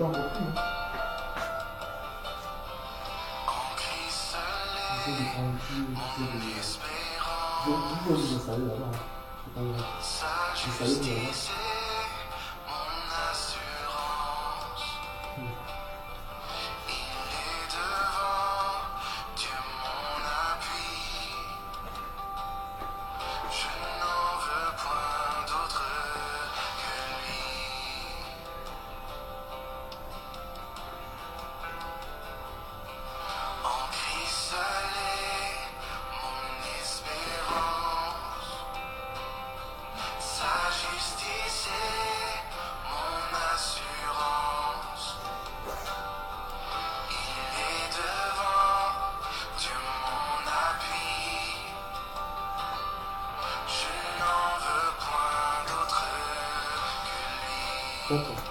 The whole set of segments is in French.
pas encore pris. J'essaie de prendre il faut vous installer là-bas. C'est pas grave. Installez-vous là-bas. D'accord.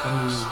Un autre.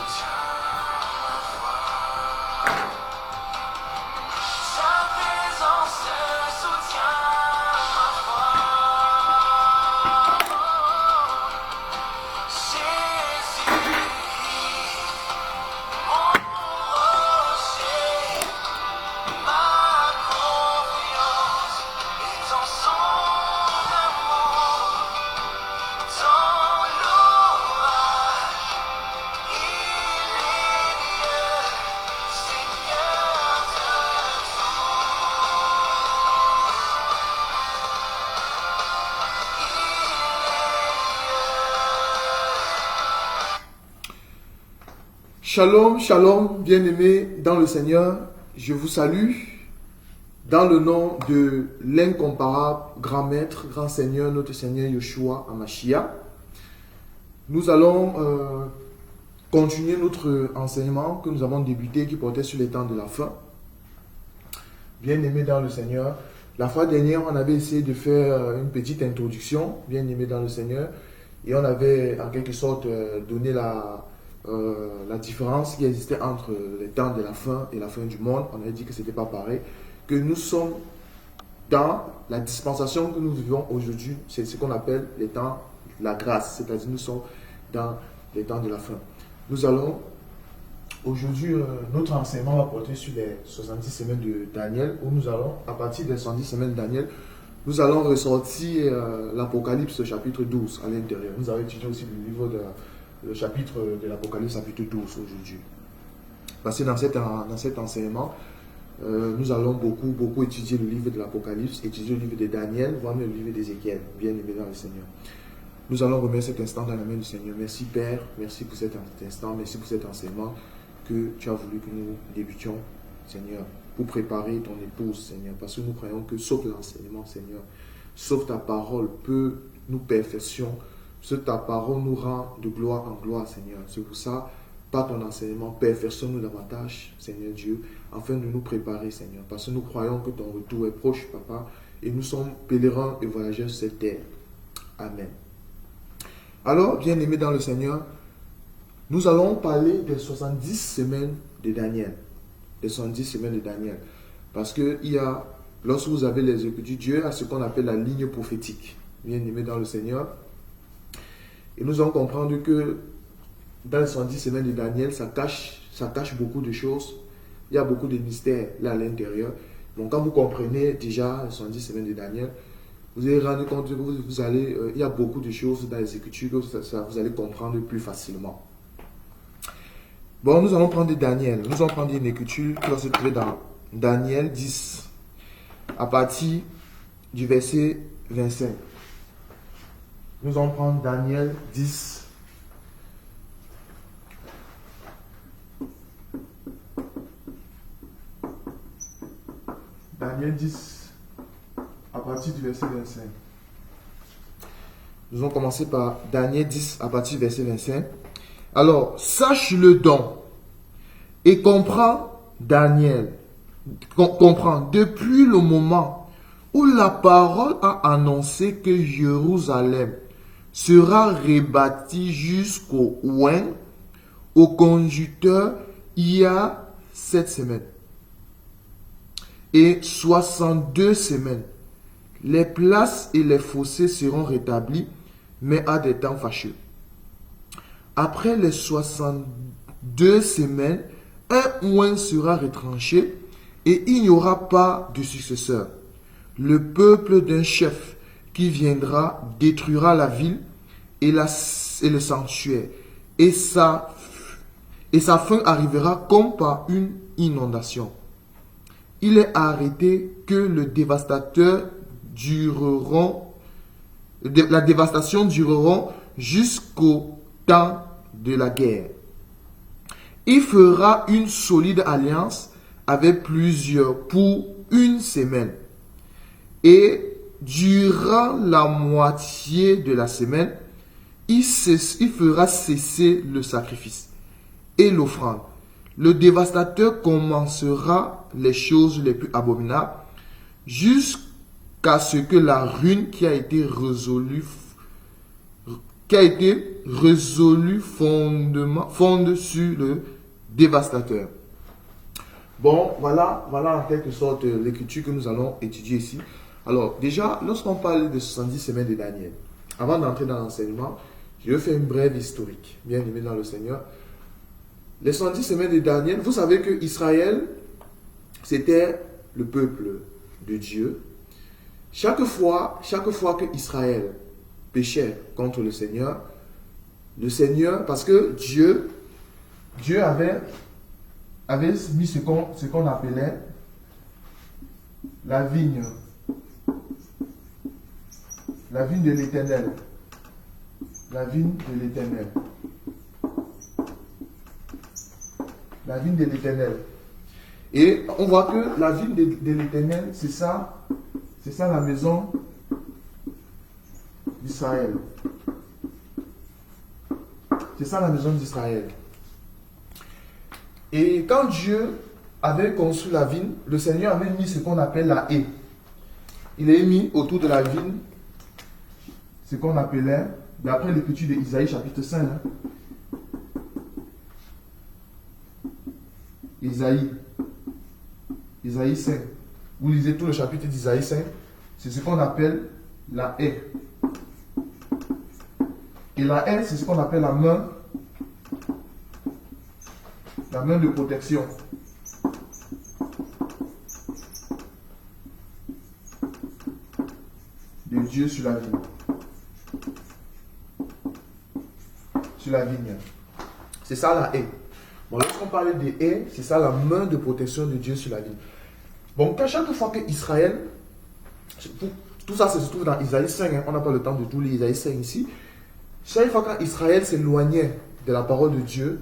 Shalom, shalom, bien-aimés dans le Seigneur, je vous salue dans le nom de l'incomparable grand maître, grand Seigneur, notre Seigneur Yeshua Hamashiach. Nous allons continuer notre enseignement que nous avons débuté qui portait sur les temps de la fin. Bien-aimés dans le Seigneur, la fois dernière, on avait essayé de faire une petite introduction, bien-aimés dans le Seigneur, et on avait en quelque sorte donné la différence qui existait entre les temps de la fin et la fin du monde. On avait dit que ce n'était pas pareil, que nous sommes dans la dispensation que nous vivons aujourd'hui, c'est ce qu'on appelle les temps de la grâce, c'est-à-dire nous sommes dans les temps de la fin. Nous allons aujourd'hui, notre enseignement va porter sur les 70 semaines de Daniel, où nous allons, à partir des 70 semaines de Daniel, nous allons ressortir l'Apocalypse chapitre 12 à l'intérieur. Nous allons étudier aussi le livre le chapitre de l'Apocalypse chapitre 12 aujourd'hui. Parce que dans cet enseignement, nous allons beaucoup étudier le livre de l'Apocalypse, étudier le livre de Daniel, voire même le livre d'Ézéchiel, bien aimé dans le Seigneur. Nous allons remettre cet instant dans la main du Seigneur. Merci Père, merci pour cet instant, merci pour cet enseignement que tu as voulu que nous débutions, Seigneur, pour préparer ton épouse, Seigneur, parce que nous croyons que sauf l'enseignement, Seigneur, sauf ta parole peut nous perfectionner. Ta parole nous rend de gloire en gloire, Seigneur. C'est pour ça, par ton enseignement, perfectionne-nous davantage, Seigneur Dieu, afin de nous préparer, Seigneur. Parce que nous croyons que ton retour est proche, Papa, et nous sommes pèlerins et voyageurs sur cette terre. Amen. Alors, bien-aimés dans le Seigneur, nous allons parler des 70 semaines de Daniel. Des 70 semaines de Daniel. Parce que lorsque vous avez les Écritures, Dieu a ce qu'on appelle la ligne prophétique. Bien-aimés dans le Seigneur, et nous allons comprendre que dans les 70 semaines de Daniel, ça cache beaucoup de choses. Il y a beaucoup de mystères là à l'intérieur. Donc quand vous comprenez déjà les 70 semaines de Daniel, vous allez rendre compte que il y a beaucoup de choses dans les Écritures que vous allez comprendre plus facilement. Bon, nous allons prendre Daniel. Nous allons prendre une écriture qui va se trouver dans Daniel 10, à partir du verset 25. Nous allons prendre Daniel 10. Daniel 10, à partir du verset 25. Nous allons commencer par Daniel 10, à partir du verset 25. Alors, sache-le donc et comprends, Daniel, comprends, depuis le moment où la parole a annoncé que Jérusalem sera rebâtie jusqu'au oin, au conducteur, il y a 7 semaines et 62 semaines. Les places et les fossés seront rétablis, mais à des temps fâcheux. Après les 62 semaines, un oin sera retranché et il n'y aura pas de successeur. Le peuple d'un chef qui viendra détruira la ville et le sanctuaire. Et sa fin arrivera comme par une inondation. Il est arrêté que la dévastation durera jusqu'au temps de la guerre. Il fera une solide alliance avec plusieurs pour une semaine. Et durant la moitié de la semaine, il fera cesser le sacrifice et l'offrande. Le dévastateur commencera les choses les plus abominables jusqu'à ce que la ruine qui a été résolue fonde sur le dévastateur. Bon, voilà en quelque sorte l'écriture que nous allons étudier ici. Alors, déjà, lorsqu'on parle de 70 semaines de Daniel, avant d'entrer dans l'enseignement, je vais faire une brève historique, bien aimé dans le Seigneur. Les 70 semaines de Daniel, vous savez que Israël, c'était le peuple de Dieu. Chaque fois que Israël péchait contre le Seigneur, parce que Dieu avait mis ce qu'on appelait la vigne de l'Éternel. La vigne de l'Éternel. La vigne de l'Éternel. Et on voit que la vigne de l'Éternel, c'est ça la maison d'Israël. C'est ça la maison d'Israël. Et quand Dieu avait construit la vigne, le Seigneur avait mis ce qu'on appelle la haie. Il a mis autour de la vigne ce qu'on appelait, d'après l'écriture d'Isaïe chapitre 5, Isaïe 5. Vous lisez tout le chapitre d'Isaïe 5, c'est ce qu'on appelle la haie. Et la haie, c'est ce qu'on appelle la main de protection. De Dieu sur la vigne. Sur la vigne. C'est ça la haie. Bon, lorsqu'on parle de haie, c'est ça la main de protection de Dieu sur la vigne. Bon, chaque fois que Israël, tout ça se trouve dans Isaïe 5, on n'a pas le temps de tout lire Isaïe 5 ici. Chaque fois qu'Israël s'éloignait de la parole de Dieu,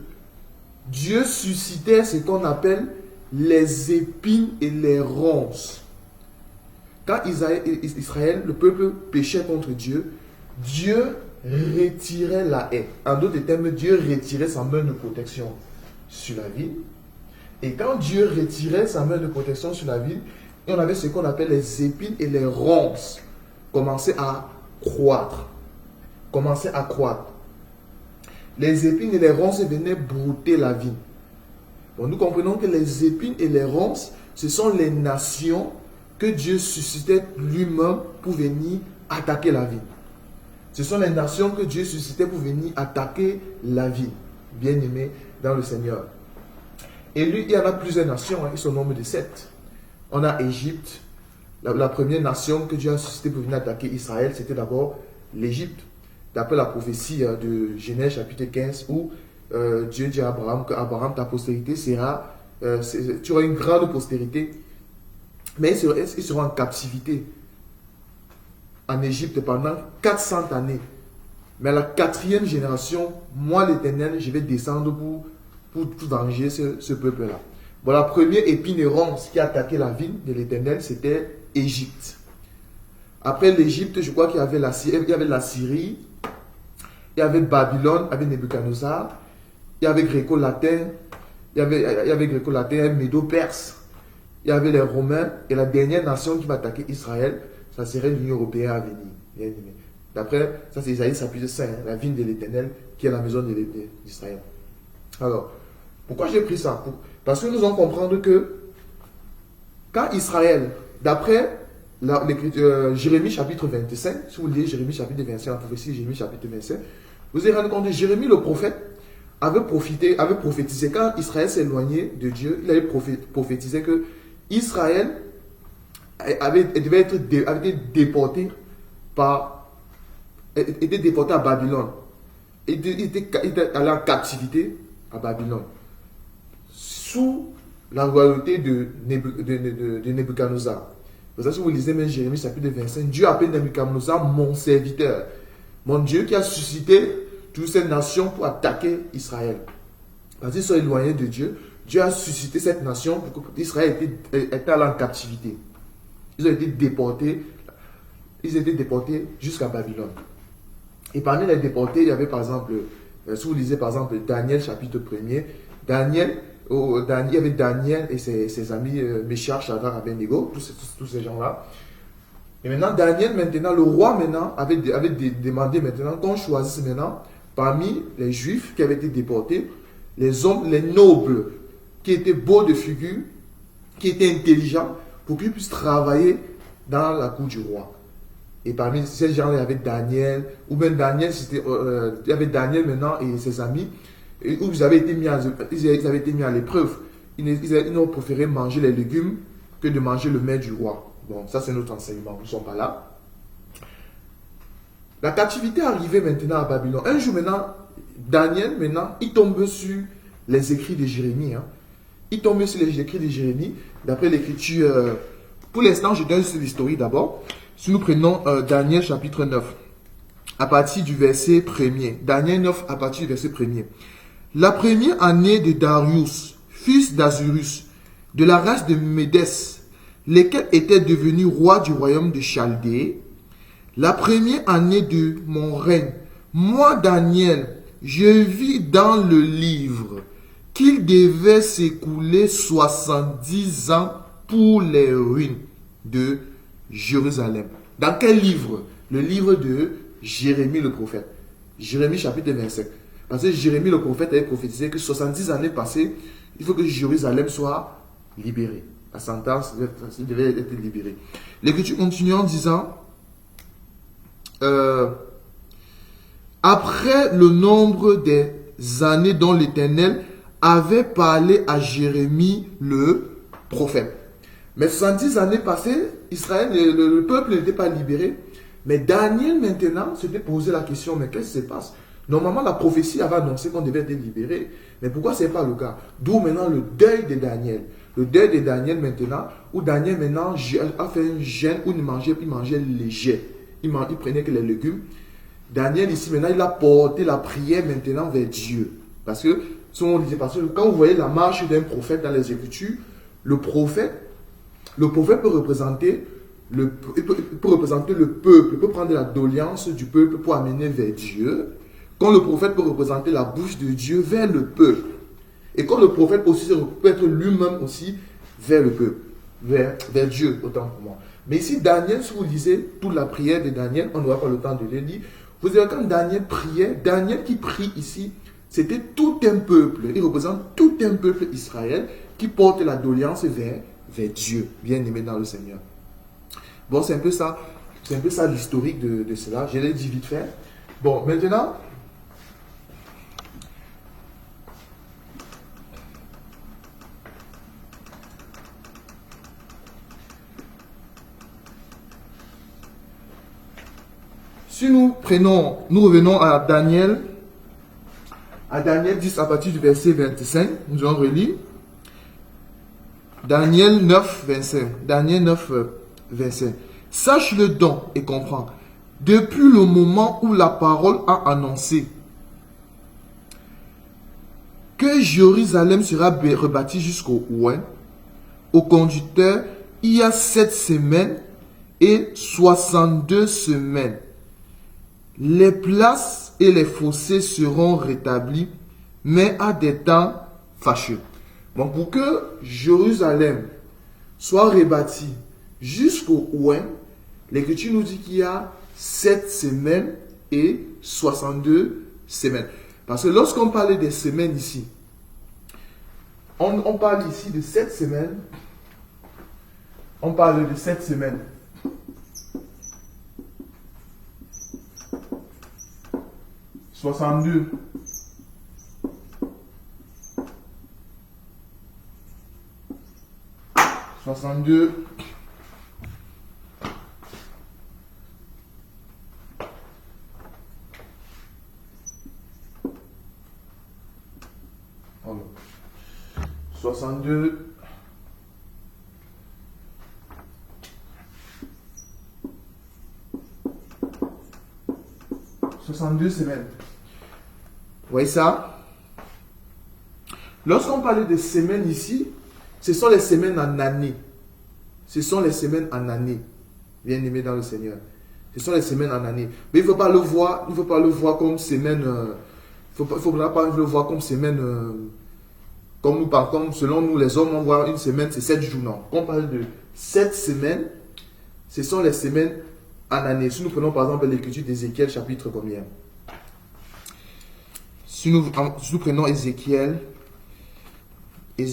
Dieu suscitait ce qu'on appelle les épines et les ronces. Quand Israël, le peuple péchait contre Dieu, Dieu retirait la haie. En d'autres termes, Dieu retirait sa main de protection sur la ville. Et quand Dieu retirait sa main de protection sur la ville, on avait ce qu'on appelle les épines et les ronces commençaient à croître. Les épines et les ronces venaient brouter la vigne. Bon, nous comprenons que les épines et les ronces, ce sont les nations que Dieu suscitait lui-même pour venir attaquer la vigne. Ce sont les nations que Dieu suscitait pour venir attaquer la vigne. Bien-aimés dans le Seigneur. Et lui, il y en a plusieurs nations, ils sont au nombre de 7. On a Égypte. La première nation que Dieu a suscité pour venir attaquer Israël, c'était d'abord l'Égypte. D'après la prophétie de Genèse chapitre 15, où Dieu dit à Abraham que Abraham, ta postérité sera, tu auras une grande postérité, mais ils seront en captivité en Égypte pendant 400 années Mais à la quatrième génération, moi l'Éternel, je vais descendre pour venger ce peuple-là. Bon, la première épinérance qui a attaqué la ville de l'Éternel, c'était Égypte. Après l'Égypte, je crois qu'il y avait la Syrie, il y avait Babylone avec Nebuchadnezzar, il y avait gréco-latin, il y avait gréco-latin, médo-perse, il y avait les Romains, et la dernière nation qui va attaquer Israël, ça serait l'Union européenne à venir. D'après, ça c'est Isaïe chapitre 5, la ville de l'Éternel qui est la maison d'Israël. Alors, pourquoi j'ai pris ça? Parce que nous allons comprendre que quand Israël, d'après Jérémie chapitre 25, si vous lisez Jérémie chapitre 25, la prophétie de Jérémie chapitre 25, vous allez rendre compte que Jérémie le prophète avait prophétisé quand Israël s'est éloigné de Dieu, il avait prophétisé que Israël avait été déporté à Babylone. Il était allé en captivité à Babylone sous la royauté de Nebuchadnezzar. Parce que si vous lisez même Jérémie chapitre 25, Dieu appelle Nebuchadnezzar mon serviteur, mon Dieu qui a suscité toutes ces nations pour attaquer Israël. Parce qu'ils sont éloignés de Dieu, Dieu a suscité cette nation pour qu'Israël était allé en captivité. Ils ont été déportés jusqu'à Babylone. Et parmi les déportés, il y avait par exemple, si vous lisez par exemple Daniel chapitre 1er, il y avait Daniel et ses amis Méchach, Shadrach, Abednego, tous ces gens-là. Et maintenant, Daniel, le roi avait demandé qu'on choisisse maintenant parmi les Juifs qui avaient été déportés, les hommes, les nobles, qui étaient beaux de figure, qui étaient intelligents, pour qu'ils puissent travailler dans la cour du roi. Et parmi ces gens-là, il y avait Daniel, ou même Daniel, il y avait Daniel maintenant et ses amis, où ils avaient été mis à l'épreuve. Ils n'ont préféré manger les légumes que de manger le mets du roi. Bon, ça c'est notre enseignement, nous ne sommes pas là. La captivité est arrivée maintenant à Babylone. Un jour maintenant, Daniel, il tombe sur les écrits de Jérémie. Il tombe sur les écrits de Jérémie, d'après l'écriture. Pour l'instant, je donne sur l'historique d'abord. Si nous prenons Daniel chapitre 9, à partir du verset 1er. Daniel 9, à partir du verset 1er. La première année de Darius, fils d'Azurus, de la race de Médès, lesquels étaient devenus rois du royaume de Chaldée, la première année de mon règne, moi Daniel, je vis dans le livre qu'il devait s'écouler 70 ans pour les ruines de Jérusalem. Dans quel livre? Le livre de Jérémie le prophète. Jérémie chapitre 25. Parce que Jérémie le prophète avait prophétisé que 70 années passées, il faut que Jérusalem soit libérée. La sentence devait être libérée. L'Écriture continue en disant après le nombre des années dont l'Éternel avait parlé à Jérémie le prophète. Mais 70 années passées, Israël, le peuple n'était pas libéré. Mais Daniel maintenant s'était posé la question, mais qu'est-ce qui se passe? Normalement, la prophétie avait annoncé qu'on devait être libéré. Mais pourquoi ce n'est pas le cas? D'où maintenant le deuil de Daniel. Le deuil de Daniel maintenant, où Daniel maintenant a fait un jeûne où il mangeait léger. Il prenait que les légumes. Daniel ici maintenant, il a porté la prière maintenant vers Dieu. Parce que quand vous voyez la marche d'un prophète dans les Écritures, le prophète peut représenter le peuple, il peut prendre la doléance du peuple pour amener vers Dieu, quand le prophète peut représenter la bouche de Dieu vers le peuple. Et quand le prophète aussi peut être lui-même aussi vers le peuple, vers Dieu, autant pour moi. Mais ici, Daniel, si vous lisez toute la prière de Daniel, on n'aura pas le temps de le lire. Vous savez, quand Daniel priait, Daniel qui prie ici, c'était tout un peuple. Il représente tout un peuple Israël qui porte la doléance vers Dieu, bien aimé dans le Seigneur. Bon, c'est un peu ça l'historique de cela. Je l'ai dit vite fait. Bon, maintenant, si nous revenons à Daniel 10 à partir du verset 25, nous allons relire. Daniel 9, 25. Sache-le donc et comprends. depuis le moment où la parole a annoncé que Jérusalem sera rebâtie jusqu'au Ouin, au conducteur, il y a 7 semaines et 62 semaines. Les places et les fossés seront rétablis, mais à des temps fâcheux. Bon, pour que Jérusalem soit rebâtie jusqu'au Ouin, l'Écriture nous dit qu'il y a 7 semaines et 62 semaines. Parce que lorsqu'on parle des semaines ici, on parle ici de 7 semaines. On parle de 7 semaines. « 62. « 62. » Pardon. 62. 62 semaines. Vous voyez ça? Lorsqu'on parle de semaines ici, ce sont les semaines en année. Ce sont les semaines en année. Bien aimé dans le Seigneur. Ce sont les semaines en année. Mais il ne faut pas le voir, il faut pas le voir comme semaine. Il ne faut pas le voir comme semaine. Comme selon nous, les hommes, on voit une semaine, c'est 7 jours. Non. Quand on parle de 7 semaines, ce sont les semaines en année. Si nous prenons par exemple l'écriture d'Ézéchiel, chapitre combien? Si nous prenons Ézéchiel, il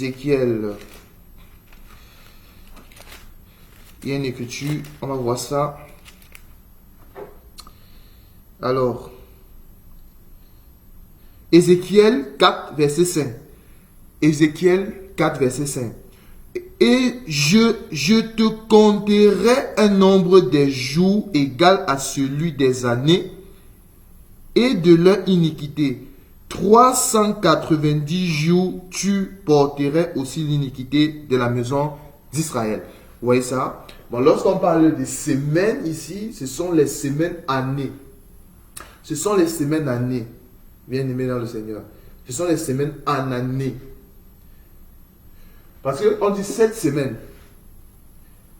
y a une écriture, on va voir ça. Alors, Ézéchiel 4, verset 5. Ézéchiel 4, verset 5. Et je te compterai un nombre des jours égal à celui des années et de leur iniquité. 390 jours, tu porterais aussi l'iniquité de la maison d'Israël. Vous voyez ça? Bon, lorsqu'on parle de semaines ici, ce sont les semaines années. Ce sont les semaines années. Bien aimé dans le Seigneur. Ce sont les semaines en année. Parce qu'on dit 7 semaines.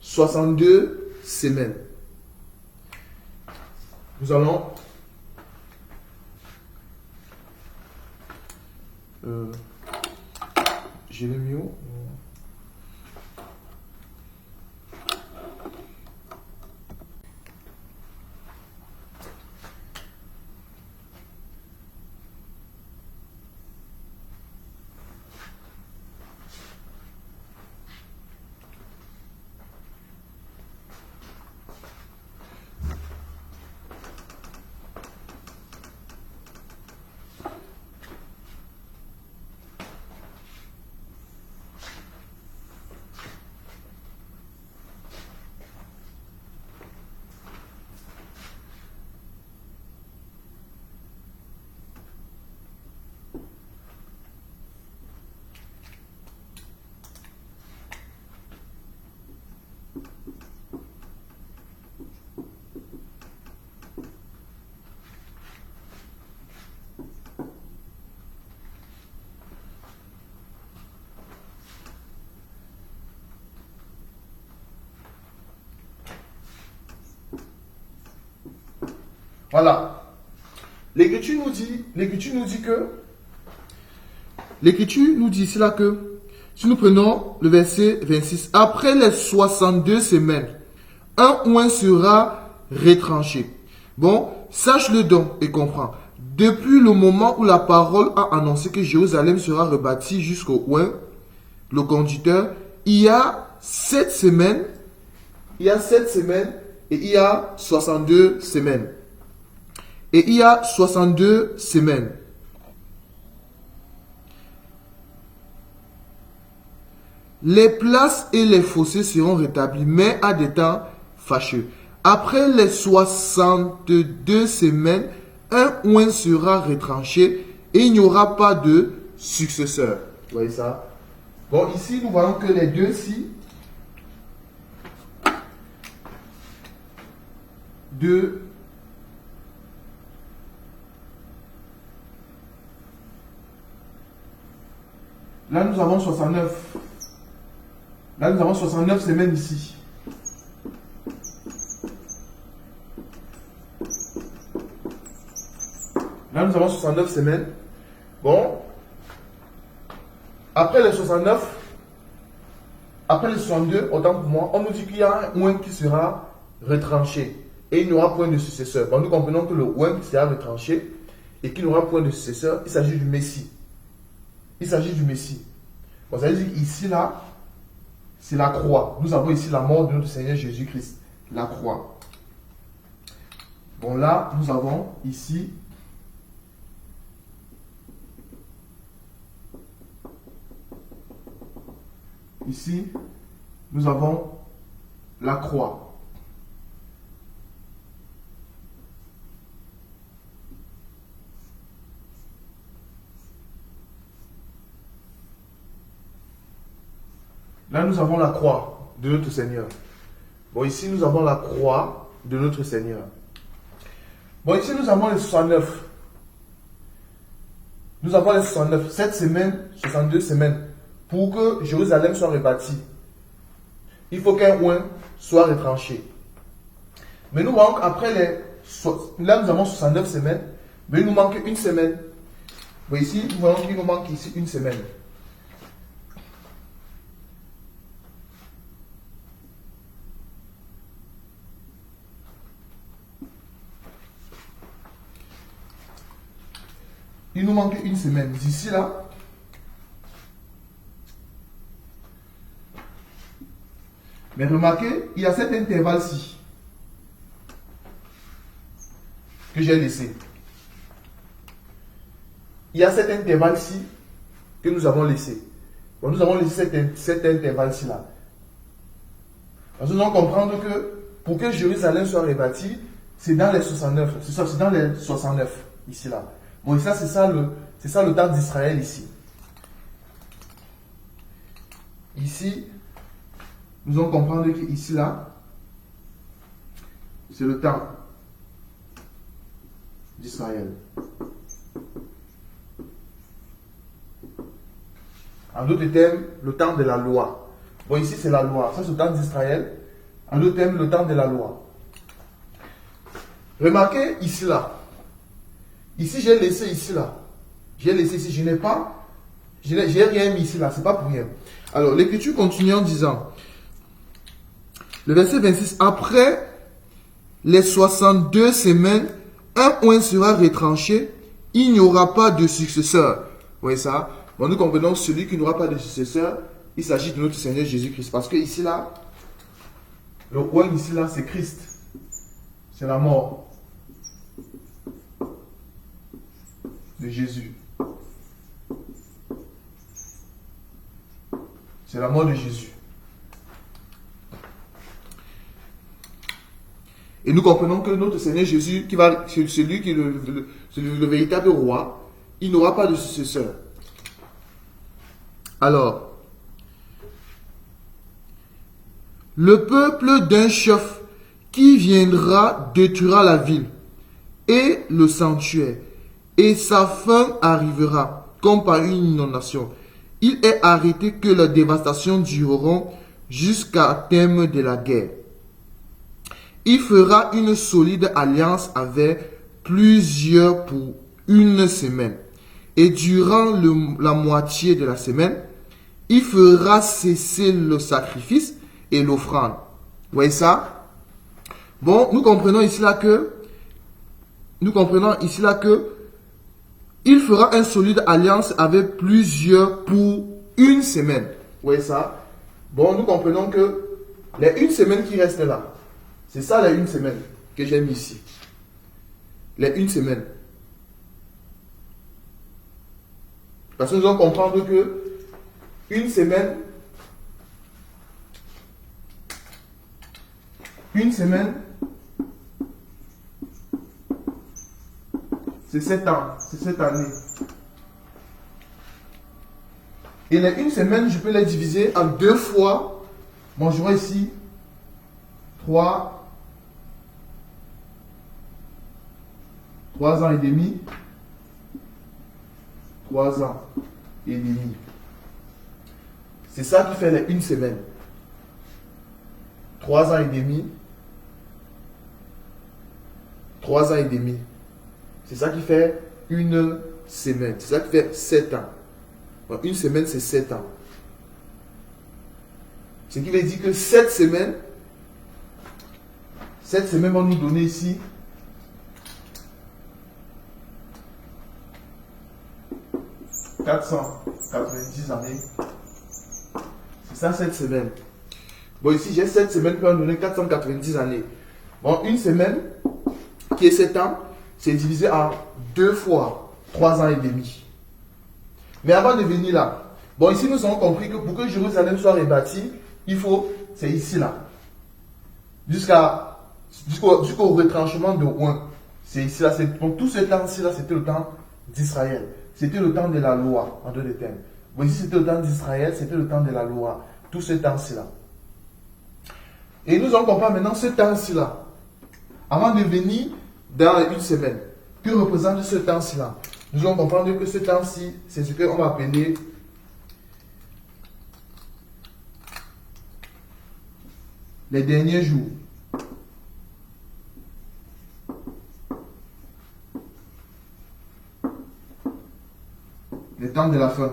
62 semaines. Nous allons... j'ai le mieux. Voilà. L'Écriture nous dit cela que, si nous prenons le verset 26, après les 62 semaines, un oint sera retranché. Bon, sache-le donc et comprends. Depuis le moment où la parole a annoncé que Jérusalem sera rebâtie jusqu'au oint, le conducteur, il y a 7 semaines, et il y a 62 semaines. Et il y a 62 semaines. Les places et les fossés seront rétablis, mais à des temps fâcheux. Après les 62 semaines, un oint sera retranché et il n'y aura pas de successeur. Vous voyez ça? Bon, ici, nous voyons que les deux-ci, Là, nous avons 69. Là, nous avons 69 semaines ici. Là, nous avons 69 semaines. Bon. Après les 69, après les 62, autant pour moi, on nous dit qu'il y a un ouin qui sera retranché. Et il n'y aura point de successeur. Bon, nous comprenons que le ouin sera retranché et qu'il n'y aura point de successeur. Il s'agit du Messie. Il s'agit du Messie. Bon, ça veut dire qu'ici, là, c'est la croix. Nous avons ici la mort de notre Seigneur Jésus-Christ. La croix. Bon, là, nous avons ici nous avons la croix. Là, nous avons la croix de notre Seigneur. Bon, ici, nous avons la croix de notre Seigneur. Bon, ici, nous avons les 69. Nous avons les 69. 7 semaines, 62 semaines. Pour que Jérusalem soit rebâtie, il faut qu'un ouin soit retranché. Mais nous manque après les... Là, nous avons 69 semaines, mais il nous manque une semaine. Bon, ici, nous voyons qu'il nous manque ici une semaine. Il nous manque une semaine. D'ici là, mais remarquez, il y a cet intervalle-ci que j'ai laissé. Il y a cet intervalle-ci que nous avons laissé. Bon, nous avons laissé cet intervalle-ci là. Parce que nous allons comprendre que pour que Jérusalem soit rebâtie, c'est dans les 69. C'est ça, c'est dans les 69, ici là. Bon, et ça, c'est ça le temps d'Israël ici. Ici, nous allons comprendre qu'ici, là, c'est le temps d'Israël. En d'autres termes, le temps de la loi. Bon, ici, c'est la loi. Ça, c'est le temps d'Israël. En d'autres termes, le temps de la loi. Remarquez ici, là. Ici, j'ai laissé ici, là. J'ai laissé ici. J'ai rien mis ici, là. C'est pas pour rien. Alors, l'Écriture continue en disant... Le verset 26, après les 62 semaines, un oin sera retranché, il n'y aura pas de successeur. Vous voyez ça? Bon, nous comprenons celui qui n'aura pas de successeur, il s'agit de notre Seigneur Jésus-Christ. Parce que ici, là, le oin ici, là, c'est Christ. C'est la mort de Jésus. C'est la mort de Jésus. Et nous comprenons que notre Seigneur Jésus, celui qui est le véritable roi, il n'aura pas de successeur. Alors, le peuple d'un chef qui viendra détruira la ville et le sanctuaire, et sa fin arrivera comme par une inondation. Il est arrêté que la dévastation durera jusqu'à terme de la guerre. Il fera une solide alliance avec plusieurs pour une semaine. Et durant la moitié de la semaine, il fera cesser le sacrifice et l'offrande. Vous voyez ça? Bon, nous comprenons ici là que il fera une solide alliance avec plusieurs pour une semaine. Vous voyez ça? Bon, nous comprenons que les une semaine qui restent là, c'est ça les une semaine que j'ai mis ici. Les une semaine. Parce que nous allons comprendre que une semaine, c'est 7 ans, c'est cette année. Et les une semaine, je peux les diviser en deux fois. Bon, je vois ici 3 ans et demi. 3 ans et demi. C'est ça qui fait les une semaine. 3 ans et demi. 3 ans et demi. C'est ça qui fait une semaine. C'est ça qui fait 7 ans. Donc, une semaine, c'est 7 ans. Ce qui veut dire que 7 semaines vont nous donner ici 490 années. C'est ça, 7 semaines. Bon, ici, j'ai 7 semaines qui vont donner 490 années. Bon, une semaine, qui est 7 ans, c'est divisé en 2 fois 3 ans et demi. Mais avant de venir là, bon, ici, nous avons compris que pour que Jérusalem soit rebâtie, il faut, c'est ici là. Jusqu'au retranchement de Ouin. C'est ici là. Donc, tout ce temps-ci là, c'était le temps d'Israël. C'était le temps de la loi, en d'autres termes. Bon, ici, c'était le temps d'Israël, c'était le temps de la loi. Tout ce temps-ci là. Et nous allons comprendre maintenant ce temps-ci là. Avant de venir dans une semaine, que représente ce temps-ci là? Nous allons comprendre que ce temps-ci, c'est ce qu'on va appeler les derniers jours. Le temps de la fin.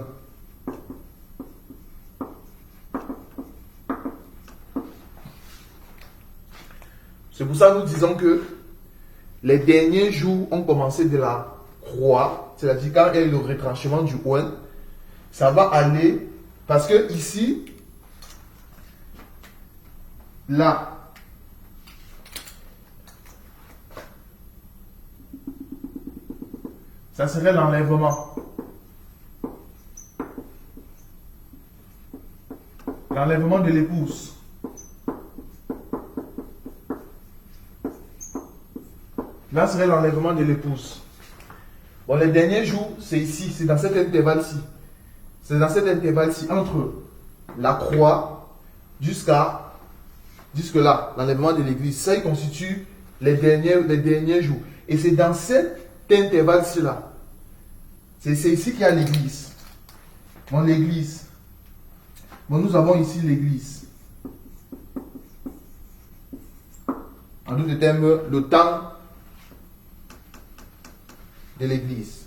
C'est pour ça que nous disons que les derniers jours ont commencé de la croix, c'est-à-dire quand il y a eu le retranchement du Ouin, ça va aller, parce que ici, là, ça serait l'enlèvement. L'enlèvement de l'épouse. Là serait l'enlèvement de l'épouse. Bon, les derniers jours, c'est ici, c'est dans cet intervalle-ci. C'est dans cet intervalle-ci, entre la croix jusque là, l'enlèvement de l'église. Ça, il constitue les derniers jours. Et c'est dans cet intervalle-ci là. C'est ici qu'il y a l'église. Bon, l'église. Bon, nous avons ici l'église. En d'autres termes, le temps de l'église.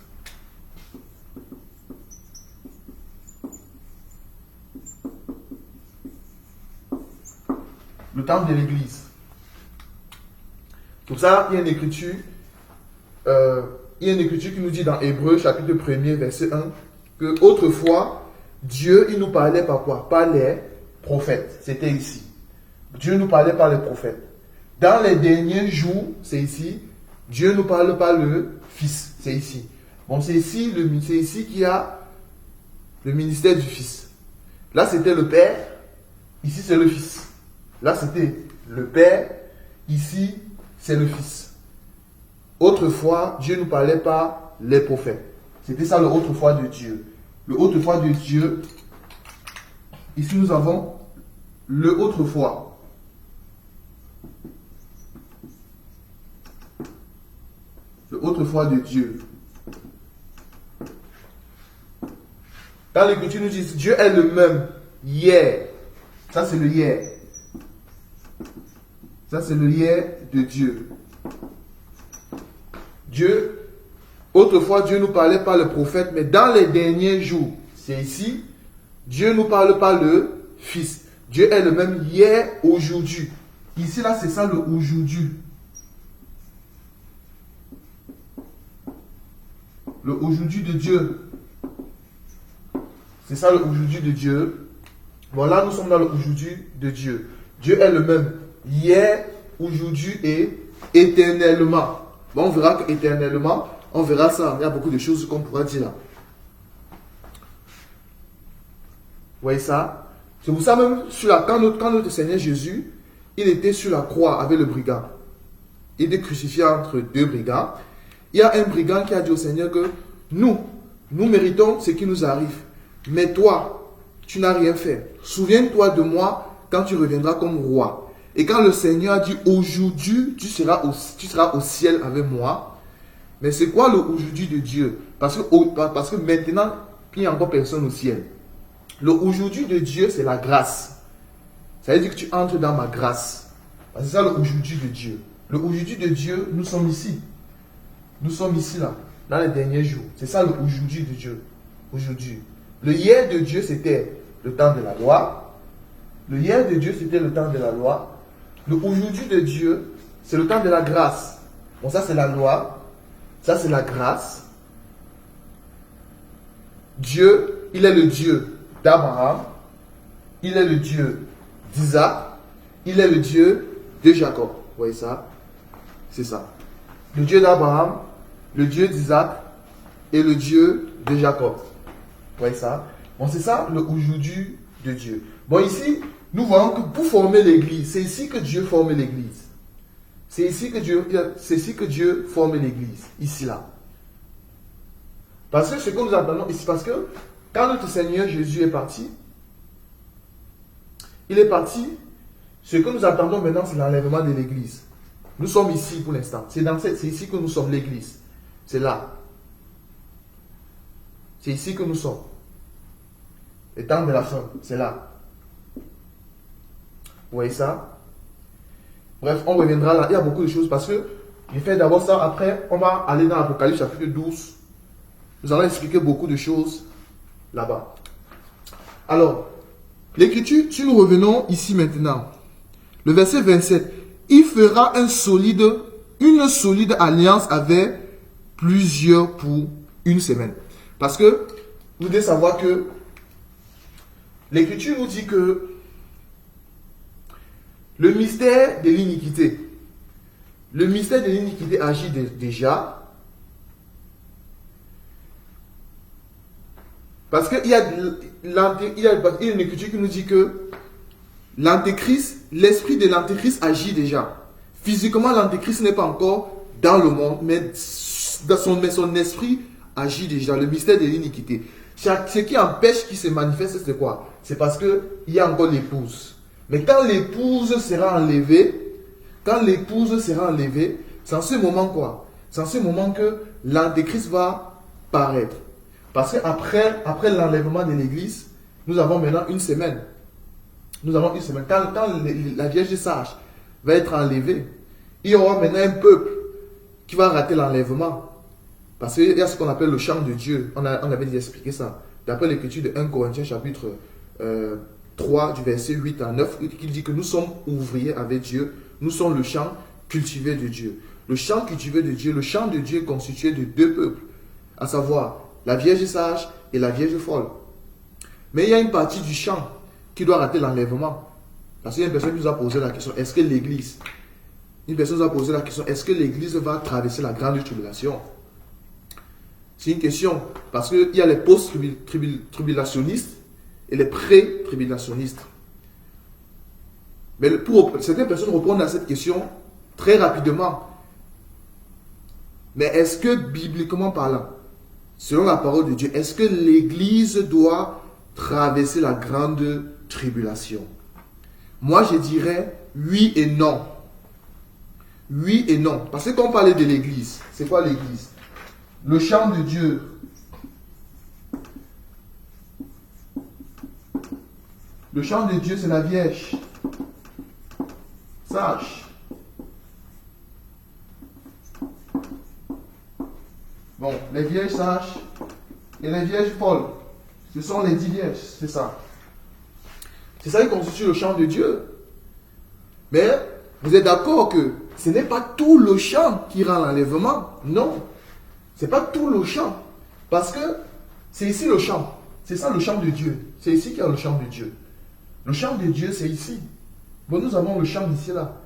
Le temps de l'église. Pour ça, il y a une écriture, qui nous dit dans Hébreux, chapitre 1er, verset 1, que autrefois, Dieu, il nous parlait par quoi? Par les prophètes. C'était ici. Dieu nous parlait par les prophètes. Dans les derniers jours, c'est ici, Dieu nous parle par le Fils. C'est ici. Bon, c'est ici qu'il y a le ministère du Fils. Là, c'était le Père. Ici, c'est le Fils. Là, c'était le Père. Ici, c'est le Fils. Autrefois, Dieu nous parlait par les prophètes. C'était ça le autrefois de Dieu. Le autrefois de Dieu. Ici, nous avons le autrefois. Le autrefois de Dieu. Dans l'Écriture, nous dit Dieu est le même hier. Ça, c'est le hier. Ça, c'est le hier de Dieu. Dieu, autrefois, Dieu nous parlait par le prophète, mais dans les derniers jours, c'est ici, Dieu nous parle par le Fils. Dieu est le même hier, aujourd'hui. Ici, là, c'est ça le aujourd'hui. Le aujourd'hui de Dieu. C'est ça le aujourd'hui de Dieu. Bon, là, nous sommes dans le aujourd'hui de Dieu. Dieu est le même hier, aujourd'hui et éternellement. Bon, on verra que éternellement, on verra ça. Il y a beaucoup de choses qu'on pourra dire là. Vous voyez ça? C'est pour ça même, quand notre Seigneur Jésus, il était sur la croix avec le brigand. Il était crucifié entre deux brigands. Il y a un brigand qui a dit au Seigneur que nous méritons ce qui nous arrive. Mais toi, tu n'as rien fait. Souviens-toi de moi quand tu reviendras comme roi. Et quand le Seigneur a dit aujourd'hui, tu seras au ciel avec moi. Mais c'est quoi le aujourd'hui de Dieu? Parce que maintenant, il n'y a encore personne au ciel. Le aujourd'hui de Dieu, c'est la grâce. Ça veut dire que tu entres dans ma grâce. C'est ça le aujourd'hui de Dieu. Le aujourd'hui de Dieu, nous sommes ici. Nous sommes ici là, dans les derniers jours. C'est ça le aujourd'hui de Dieu. Aujourd'hui. Le hier de Dieu, c'était le temps de la loi. Le hier de Dieu, c'était le temps de la loi. Le aujourd'hui de Dieu, c'est le temps de la grâce. Bon, ça c'est la loi. Ça c'est la grâce. Dieu, il est le Dieu d'Abraham. Il est le Dieu d'Isaac. Il est le Dieu de Jacob. Vous voyez ça? C'est ça. Le Dieu d'Abraham, le Dieu d'Isaac et le Dieu de Jacob. Vous voyez ça? Bon, c'est ça le aujourd'hui de Dieu. Bon, ici, nous voyons que pour former l'église, c'est ici que Dieu forme l'église. C'est ici que Dieu forme l'église. Ici, là. Parce que ce que nous attendons ici, parce que quand notre Seigneur Jésus est parti, il est parti, ce que nous attendons maintenant, c'est l'enlèvement de l'église. Nous sommes ici pour l'instant. C'est ici que nous sommes, l'église. C'est là. C'est ici que nous sommes. Le temps de la fin, c'est là. Vous voyez ça? Bref, on reviendra là. Il y a beaucoup de choses parce que j'ai fait d'abord ça. Après, on va aller dans l'Apocalypse chapitre 12. Nous allons expliquer beaucoup de choses là-bas. Alors, l'écriture, si nous revenons ici maintenant, le verset 27, il fera une solide alliance avec plusieurs pour une semaine. Parce que vous devez savoir que l'écriture nous dit que le mystère de l'iniquité agit déjà. Parce qu'il y a une écriture qui nous dit que l'antéchrist, l'esprit de l'antéchrist agit déjà. Physiquement, l'antéchrist n'est pas encore dans le monde, mais son esprit agit déjà. Le mystère de l'iniquité. Ce qui empêche qu'il se manifeste, c'est quoi? C'est parce qu'il y a encore l'épouse. Mais quand l'épouse sera enlevée, c'est en ce moment quoi? C'est en ce moment que l'antéchrist va paraître. Parce qu'après l'enlèvement de l'église, nous avons maintenant une semaine. Nous avons une semaine. Quand la Vierge sage va être enlevée, il y aura maintenant un peuple qui va rater l'enlèvement. Parce qu'il y a ce qu'on appelle le chant de Dieu. On avait déjà expliqué ça. D'après l'écriture de 1 Corinthiens chapitre 3 du verset 8 à 9, qui dit que nous sommes ouvriers avec Dieu. Nous sommes le chant cultivé de Dieu. Le chant cultivé de Dieu, le chant de Dieu est constitué de deux peuples, à savoir la Vierge sage et la Vierge folle. Mais il y a une partie du chant qui doit rater l'enlèvement. Parce qu'il y a une personne qui nous a posé la question, est-ce que l'église, est-ce que l'église va traverser la grande tribulation? C'est une question, parce qu'il y a les post-tribulationnistes et les pré-tribulationnistes. Mais pour certaines personnes répondent à cette question très rapidement. Mais est-ce que, bibliquement parlant, selon la parole de Dieu, est-ce que l'église doit traverser la grande tribulation? Moi, je dirais oui et non. Oui et non. Parce que quand on parlait de l'église, c'est quoi l'église? Le chant de Dieu. Le chant de Dieu, c'est la Vierge sage. Bon, les vierges sages et les vierges folles, ce sont les 10 vierges, c'est ça. C'est ça qui constitue le chant de Dieu. Mais vous êtes d'accord que ce n'est pas tout le chant qui rend l'enlèvement? Non. Ce n'est pas tout le chant. Parce que c'est ici le chant. C'est ça le chant de Dieu. C'est ici qu'il y a le chant de Dieu. Le chant de Dieu, c'est ici. Bon, nous avons le chant ici, là.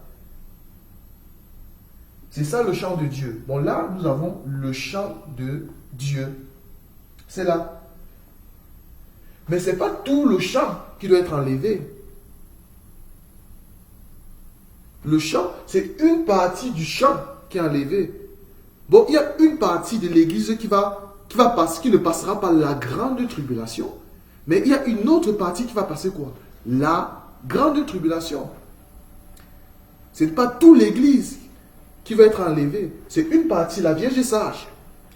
C'est ça le chant de Dieu. Bon, là, nous avons le chant de Dieu. C'est là. Mais ce n'est pas tout le chant qui doit être enlevé. Le chant, c'est une partie du chant qui est enlevé. Bon, il y a une partie de l'église qui ne passera pas la grande tribulation. Mais il y a une autre partie qui va passer quoi? La grande tribulation. Ce n'est pas toute l'église qui va être enlevée. C'est une partie, la Vierge sage.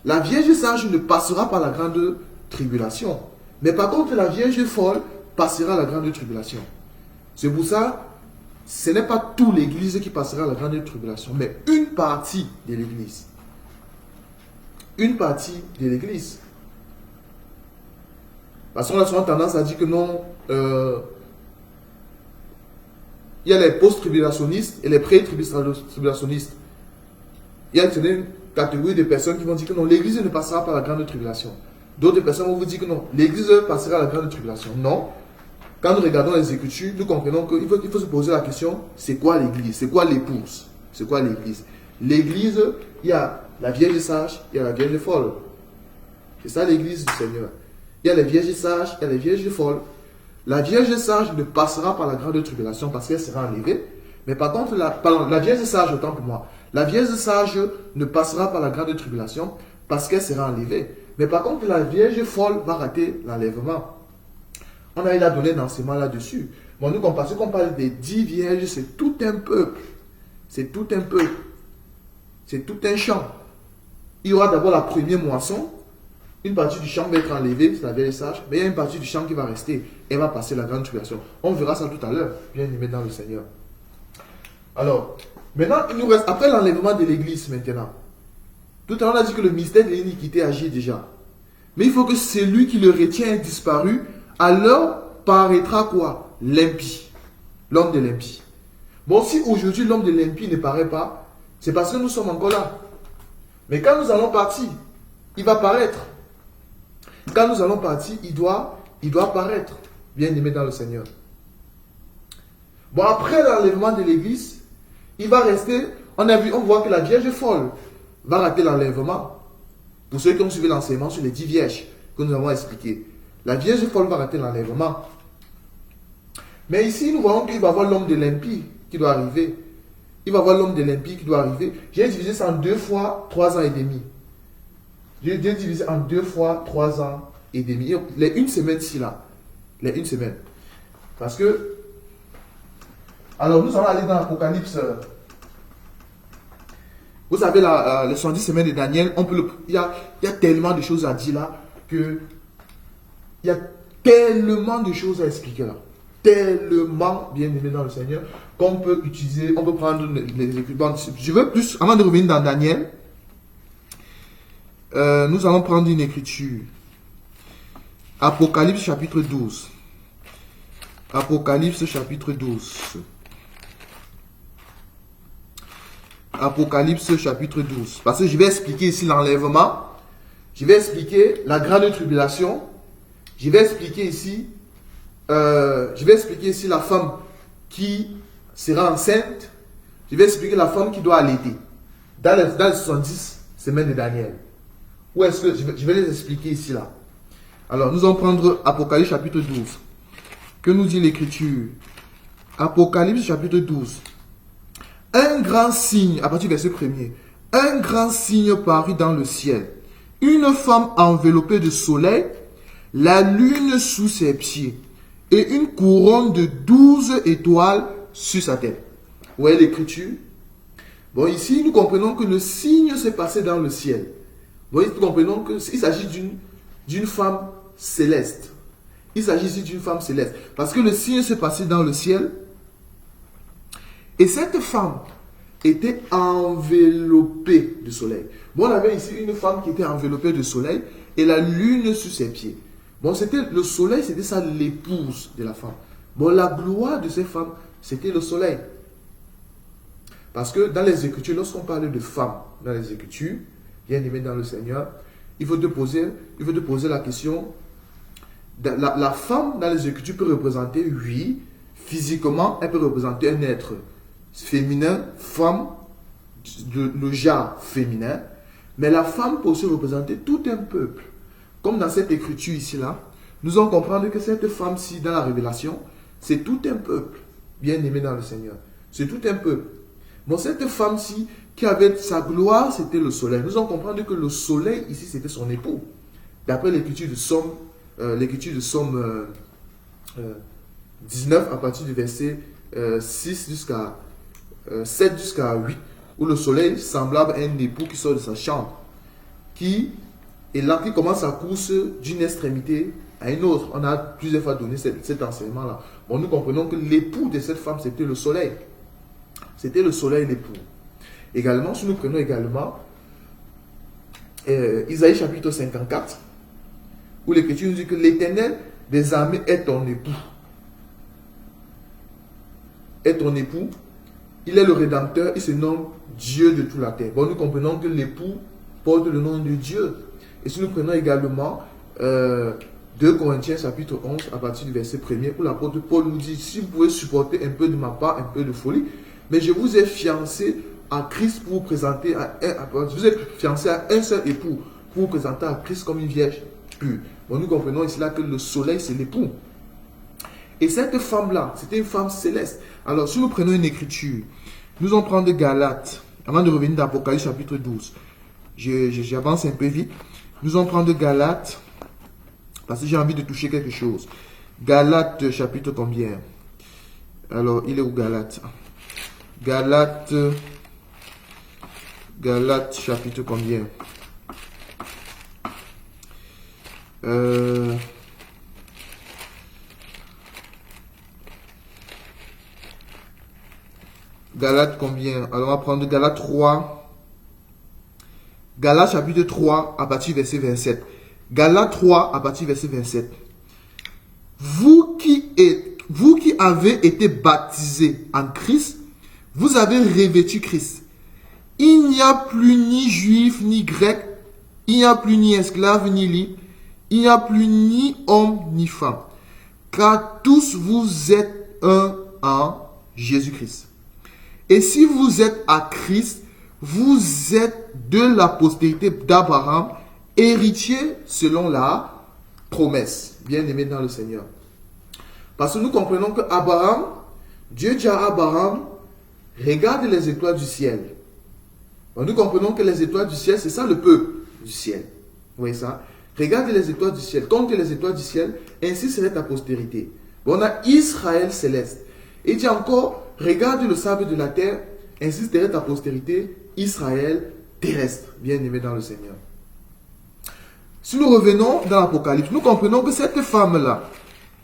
La Vierge sage ne passera pas la grande tribulation. Mais par contre, la Vierge folle passera la grande tribulation. C'est pour ça, ce n'est pas toute l'Église qui passera la grande tribulation, mais une partie de l'Église. Une partie de l'Église. Parce qu'on a souvent tendance à dire que non, il y a les post-tribulationnistes et les pré-tribulationnistes. Il y a une catégorie de personnes qui vont dire que non, l'Église ne passera pas la grande tribulation. D'autres personnes vont vous dire que non, l'Église passera la grande tribulation. Non. Quand nous regardons les Écritures, nous comprenons qu'il faut se poser la question, c'est quoi l'Église? C'est quoi l'épouse? C'est quoi l'Église? L'Église, il y a la Vierge sage, il y a la Vierge folle. C'est ça l'Église du Seigneur. Il y a les Vierges sages, il y a les Vierges folles. La Vierge sage ne passera pas la grande tribulation parce qu'elle sera enlevée. Mais par contre, la Vierge sage, autant pour moi, la Vierge sage ne passera pas la grande tribulation parce qu'elle sera enlevée. Mais par contre, la Vierge folle va rater l'enlèvement. On a eu la donnée d'enseignement là-dessus. Bon, nous, parce qu'on parle des 10 vierges, c'est tout un peuple. C'est tout un peuple. C'est tout un champ. Il y aura d'abord la première moisson. Une partie du champ va être enlevée, c'est la Vierge sage. Mais il y a une partie du champ qui va rester. Elle va passer la grande tribulation. On verra ça tout à l'heure, bien aimé dans le Seigneur. Alors, maintenant, il nous reste, après l'enlèvement de l'Église maintenant. Tout à l'heure, on a dit que le mystère de l'iniquité agit déjà. Mais il faut que celui qui le retient ait disparu. Alors paraîtra quoi? L'impie. L'homme de l'impie. Bon, si aujourd'hui l'homme de l'impie ne paraît pas, c'est parce que nous sommes encore là. Mais quand nous allons partir, il va paraître. Quand nous allons partir, il doit paraître. Bien aimé dans le Seigneur. Bon, après l'enlèvement de l'Église, il va rester, on voit que la Vierge folle va rater l'enlèvement. Pour ceux qui ont suivi l'enseignement sur les 10 vierges que nous avons expliqué. La Vierge folle va rater l'enlèvement. Mais ici, nous voyons qu'il va y avoir l'homme de l'impie qui doit arriver. Il va y avoir l'homme de l'impie qui doit arriver. J'ai divisé ça en 2 fois 3 ans et demi. J'ai divisé en 2 fois 3 ans et demi. Les 1 semaine ci là. Les 1 semaine. Parce que... Alors, nous allons aller dans l'Apocalypse. Vous savez, les 70 semaines de Daniel, il y a tellement de choses à dire là que... Il y a tellement de choses à expliquer là. Tellement bien aimé dans le Seigneur qu'on peut utiliser, on peut prendre les écritures. Je veux plus, avant de revenir dans Daniel, nous allons prendre une écriture. Apocalypse chapitre 12. Apocalypse chapitre 12. Apocalypse chapitre 12. Parce que je vais expliquer ici l'enlèvement. Je vais expliquer la grande tribulation. Je vais expliquer ici la femme qui sera enceinte. Je vais expliquer la femme qui doit allaiter. Dans les 70 semaines de Daniel. Où est-ce que je vais les expliquer ici là. Alors, nous allons prendre Apocalypse chapitre 12. Que nous dit l'Écriture? Apocalypse chapitre 12. Un grand signe, à partir du verset 1er. Un grand signe parut dans le ciel. Une femme enveloppée de soleil, la lune sous ses pieds et une couronne de 12 étoiles sur sa tête. Vous voyez l'écriture? Bon, ici, nous comprenons que le signe s'est passé dans le ciel. Vous voyez, nous comprenons qu'il s'agit d'une femme céleste. Il s'agit ici d'une femme céleste. Parce que le signe s'est passé dans le ciel. Et cette femme était enveloppée de soleil. Bon, on avait ici une femme qui était enveloppée de soleil et la lune sur ses pieds. Bon, le soleil, c'était ça l'épouse de la femme. Bon, la gloire de cette femme, c'était le soleil. Parce que dans les Écritures, lorsqu'on parle de femme dans les Écritures, bien aimé dans le Seigneur, il faut te poser la question. La femme dans les Écritures peut représenter, oui, physiquement, elle peut représenter un être féminin, femme, le genre féminin. Mais la femme peut aussi représenter tout un peuple. Comme dans cette écriture ici-là, nous allons comprendre que cette femme-ci, dans la révélation, c'est tout un peuple, bien aimé dans le Seigneur. C'est tout un peuple. Bon, cette femme-ci, qui avait sa gloire, c'était le soleil. Nous allons comprendre que le soleil, ici, c'était son époux. D'après l'écriture de Somme, 19, à partir du verset 6 jusqu'à 7 jusqu'à 8, où le soleil, semblable à un époux qui sort de sa chambre, qui Et là, qui commence sa course d'une extrémité à une autre. On a plusieurs fois donné cet enseignement-là. Bon, nous comprenons que l'époux de cette femme, c'était le soleil. C'était le soleil, l'époux. Également, si nous prenons également Isaïe chapitre 54, où l'Écriture nous dit que l'Éternel des armées est ton époux. Est ton époux. Il est le Rédempteur, il se nomme Dieu de toute la terre. Bon, nous comprenons que l'époux porte le nom de Dieu. Et si nous prenons également 2 Corinthiens chapitre 11 à partir du verset 1er, où l'apôtre Paul nous dit, si vous pouvez supporter un peu de ma part, un peu de folie, mais je vous ai fiancé à Christ pour vous présenter je vous ai fiancé à un seul époux pour vous présenter à Christ comme une vierge pure. Bon, nous comprenons ici là que le soleil c'est l'époux. Et cette femme-là, c'était une femme céleste. Alors, si nous prenons une écriture, nous allons prendre Galates, avant de revenir dans Apocalypse chapitre 12. J'avance un peu vite. Nous allons prendre Galates, parce que j'ai envie de toucher quelque chose. Galates chapitre combien? Alors, il est où Galates? Galates chapitre combien? Galates combien? Alors on va prendre Galates 3. Galates chapitre 3 à partir du verset 27. Galates 3 à partir du verset 27. Vous qui avez été baptisés en Christ, vous avez revêtu Christ. Il n'y a plus ni juif ni grec, il n'y a plus ni esclave ni libre, il n'y a plus ni homme ni femme, car tous vous êtes un en Jésus-Christ. Et si vous êtes à Christ, vous êtes de la postérité d'Abraham, héritier selon la promesse. Bien-aimé dans le Seigneur. Parce que nous comprenons que Abraham, Dieu dit à Abraham, regarde les étoiles du ciel. Donc nous comprenons que les étoiles du ciel, c'est ça le peuple du ciel. Vous voyez ça? Regarde les étoiles du ciel, compte les étoiles du ciel, ainsi serait ta postérité. Bon, on a Israël céleste. Et il dit encore, regarde le sable de la terre, ainsi serait ta postérité, Israël terrestre, bien-aimé dans le Seigneur. Si nous revenons dans l'Apocalypse, nous comprenons que cette femme-là,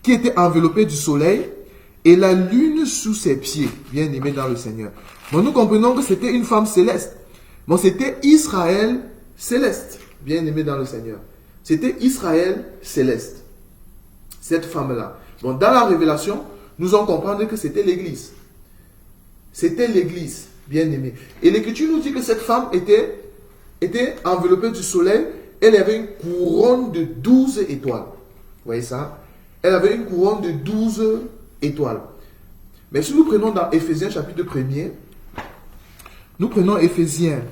qui était enveloppée du soleil, et la lune sous ses pieds, bien-aimé dans le Seigneur. Bon, nous comprenons que c'était une femme céleste. Bon, c'était Israël céleste, bien-aimé dans le Seigneur. C'était Israël céleste, cette femme-là. Bon, dans la révélation, nous allons comprendre que c'était l'Église. C'était l'Église, bien-aimée. Et l'Écriture nous dit que cette femme était enveloppée du soleil. Elle avait une couronne de 12 étoiles. Vous voyez ça? Elle avait une couronne de 12 étoiles. Mais si nous prenons dans Éphésiens chapitre 1er, nous prenons Éphésiens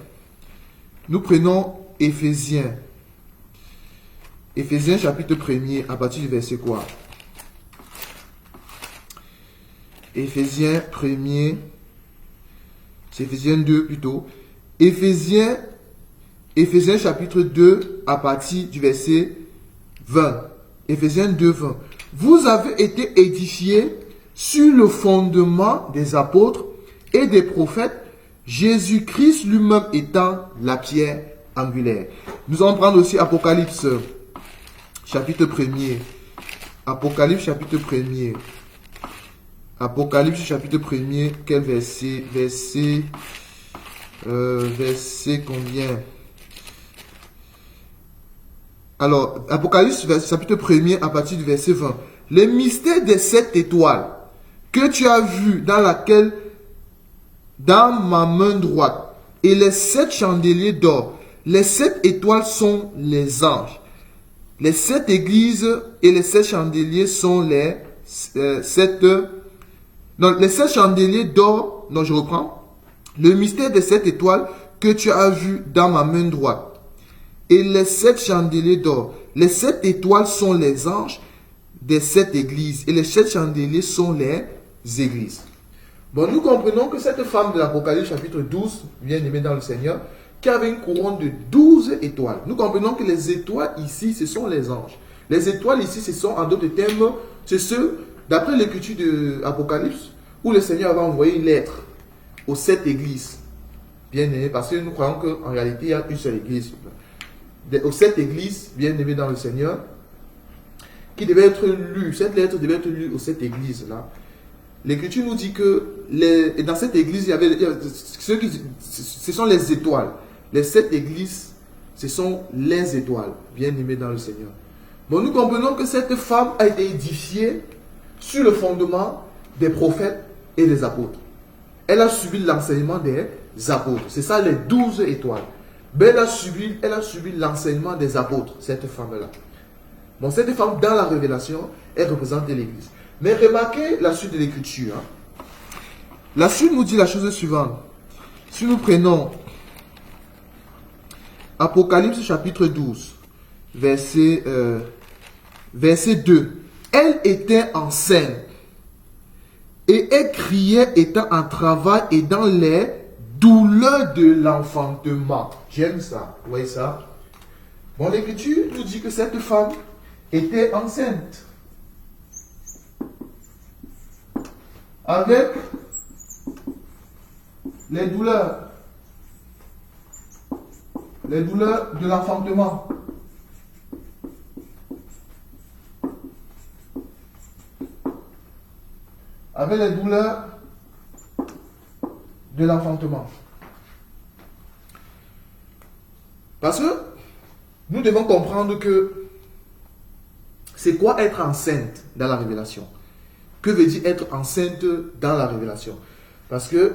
chapitre 1er à partir du verset quoi? Éphésiens 1er, c'est Éphésiens 2 plutôt. Éphésiens chapitre 2 à partir du verset 20. Éphésiens 2, 20. Vous avez été édifiés sur le fondement des apôtres et des prophètes, Jésus-Christ lui-même étant la pierre angulaire. Nous allons prendre aussi Apocalypse chapitre 1er. Apocalypse chapitre 1er. Apocalypse chapitre 1er, quel verset? Verset combien? Alors, Apocalypse chapitre 1er à partir du verset 20. Les mystères des 7 étoiles que tu as vu dans ma main droite et les 7 chandeliers d'or. Les 7 étoiles sont les anges. Les 7 églises et les 7 chandeliers sont les 7... Donc, les 7 chandeliers d'or, non, je reprends. Le mystère des 7 étoiles que tu as vu dans ma main droite. Et les 7 chandeliers d'or. Les 7 étoiles sont les anges des 7 églises. Et les 7 chandeliers sont les églises. Bon, nous comprenons que cette femme de l'Apocalypse chapitre 12, bien aimée dans le Seigneur, qui avait une couronne de 12 étoiles. Nous comprenons que les étoiles ici, ce sont les anges. Les étoiles ici, ce sont en d'autres termes, c'est ceux... D'après l'écriture de l'Apocalypse, où le Seigneur va envoyer une lettre aux 7 églises. Bien aimé, parce que nous croyons qu'en réalité, il y a une seule église. aux 7 églises, bien aimées dans le Seigneur, qui devait être lue. Cette lettre devait être lue aux 7 églises-là. L'Écriture nous dit que dans cette église, ce sont les étoiles. Les 7 églises, ce sont les étoiles, bien aimées dans le Seigneur. Bon, nous comprenons que cette femme a été édifiée sur le fondement des prophètes et des apôtres. Elle a suivi l'enseignement des apôtres. C'est ça les 12 étoiles. Ben, elle a suivi l'enseignement des apôtres, cette femme-là. Bon, cette femme, dans la révélation, elle représente l'Église. Mais remarquez la suite de l'Écriture. Hein. La suite nous dit la chose suivante. Si nous prenons Apocalypse chapitre 12, verset 2. Elle était enceinte et elle criait étant en travail et dans les douleurs de l'enfantement. J'aime ça. Vous voyez ça? Bon, l'Écriture nous dit que cette femme était enceinte. Avec les douleurs de l'enfantement. Avec les douleurs de l'enfantement. Parce que nous devons comprendre que c'est quoi être enceinte dans la révélation. Que veut dire être enceinte dans la révélation? Parce que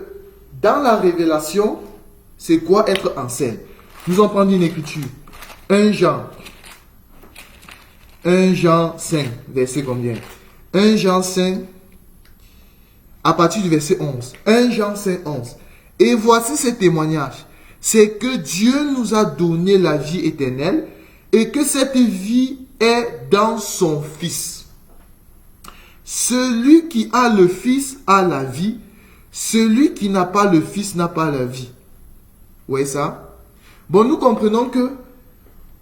dans la révélation, c'est quoi être enceinte? Nous en prenons une écriture. 1 Jean 5, verset combien? 1 Jean 5, à partir du verset 11. 1 Jean 5, 11. Et voici ce témoignage. C'est que Dieu nous a donné la vie éternelle et que cette vie est dans son Fils. Celui qui a le Fils a la vie. Celui qui n'a pas le Fils n'a pas la vie. Vous voyez ça? Bon, nous comprenons que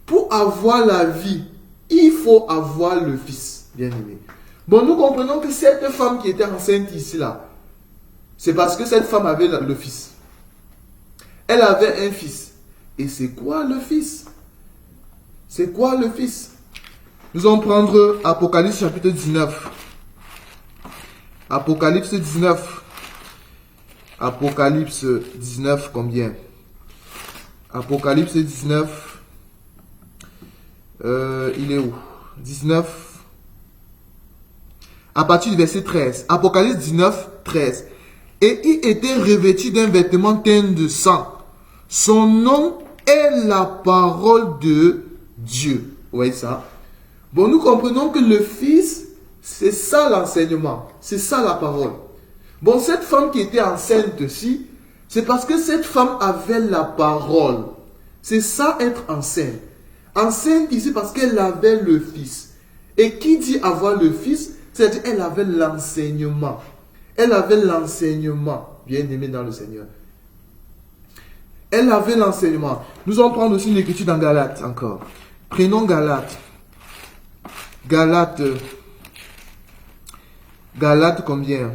pour avoir la vie, il faut avoir le Fils, bien aimé. Bon, nous comprenons que cette femme qui était enceinte ici, là, c'est parce que cette femme avait le Fils. Elle avait un fils. Et c'est quoi le Fils? C'est quoi le Fils? Nous allons prendre Apocalypse chapitre 19. Apocalypse 19. Apocalypse 19, combien? Apocalypse 19. Il est où? 19. À partir du verset 13. Apocalypse 19, 13. Et il était revêtu d'un vêtement teint de sang. Son nom est la parole de Dieu. Vous voyez ça? Bon, nous comprenons que le Fils, c'est ça l'enseignement. C'est ça la parole. Bon, cette femme qui était enceinte aussi, c'est parce que cette femme avait la parole. C'est ça être enceinte. Enceinte ici parce qu'elle avait le Fils. Et qui dit avoir le Fils, c'est-à-dire qu'elle avait l'enseignement. Elle avait l'enseignement, bien aimé dans le Seigneur. Elle avait l'enseignement. Nous allons prendre aussi une écriture dans Galates encore. Prenons Galates. Galates combien?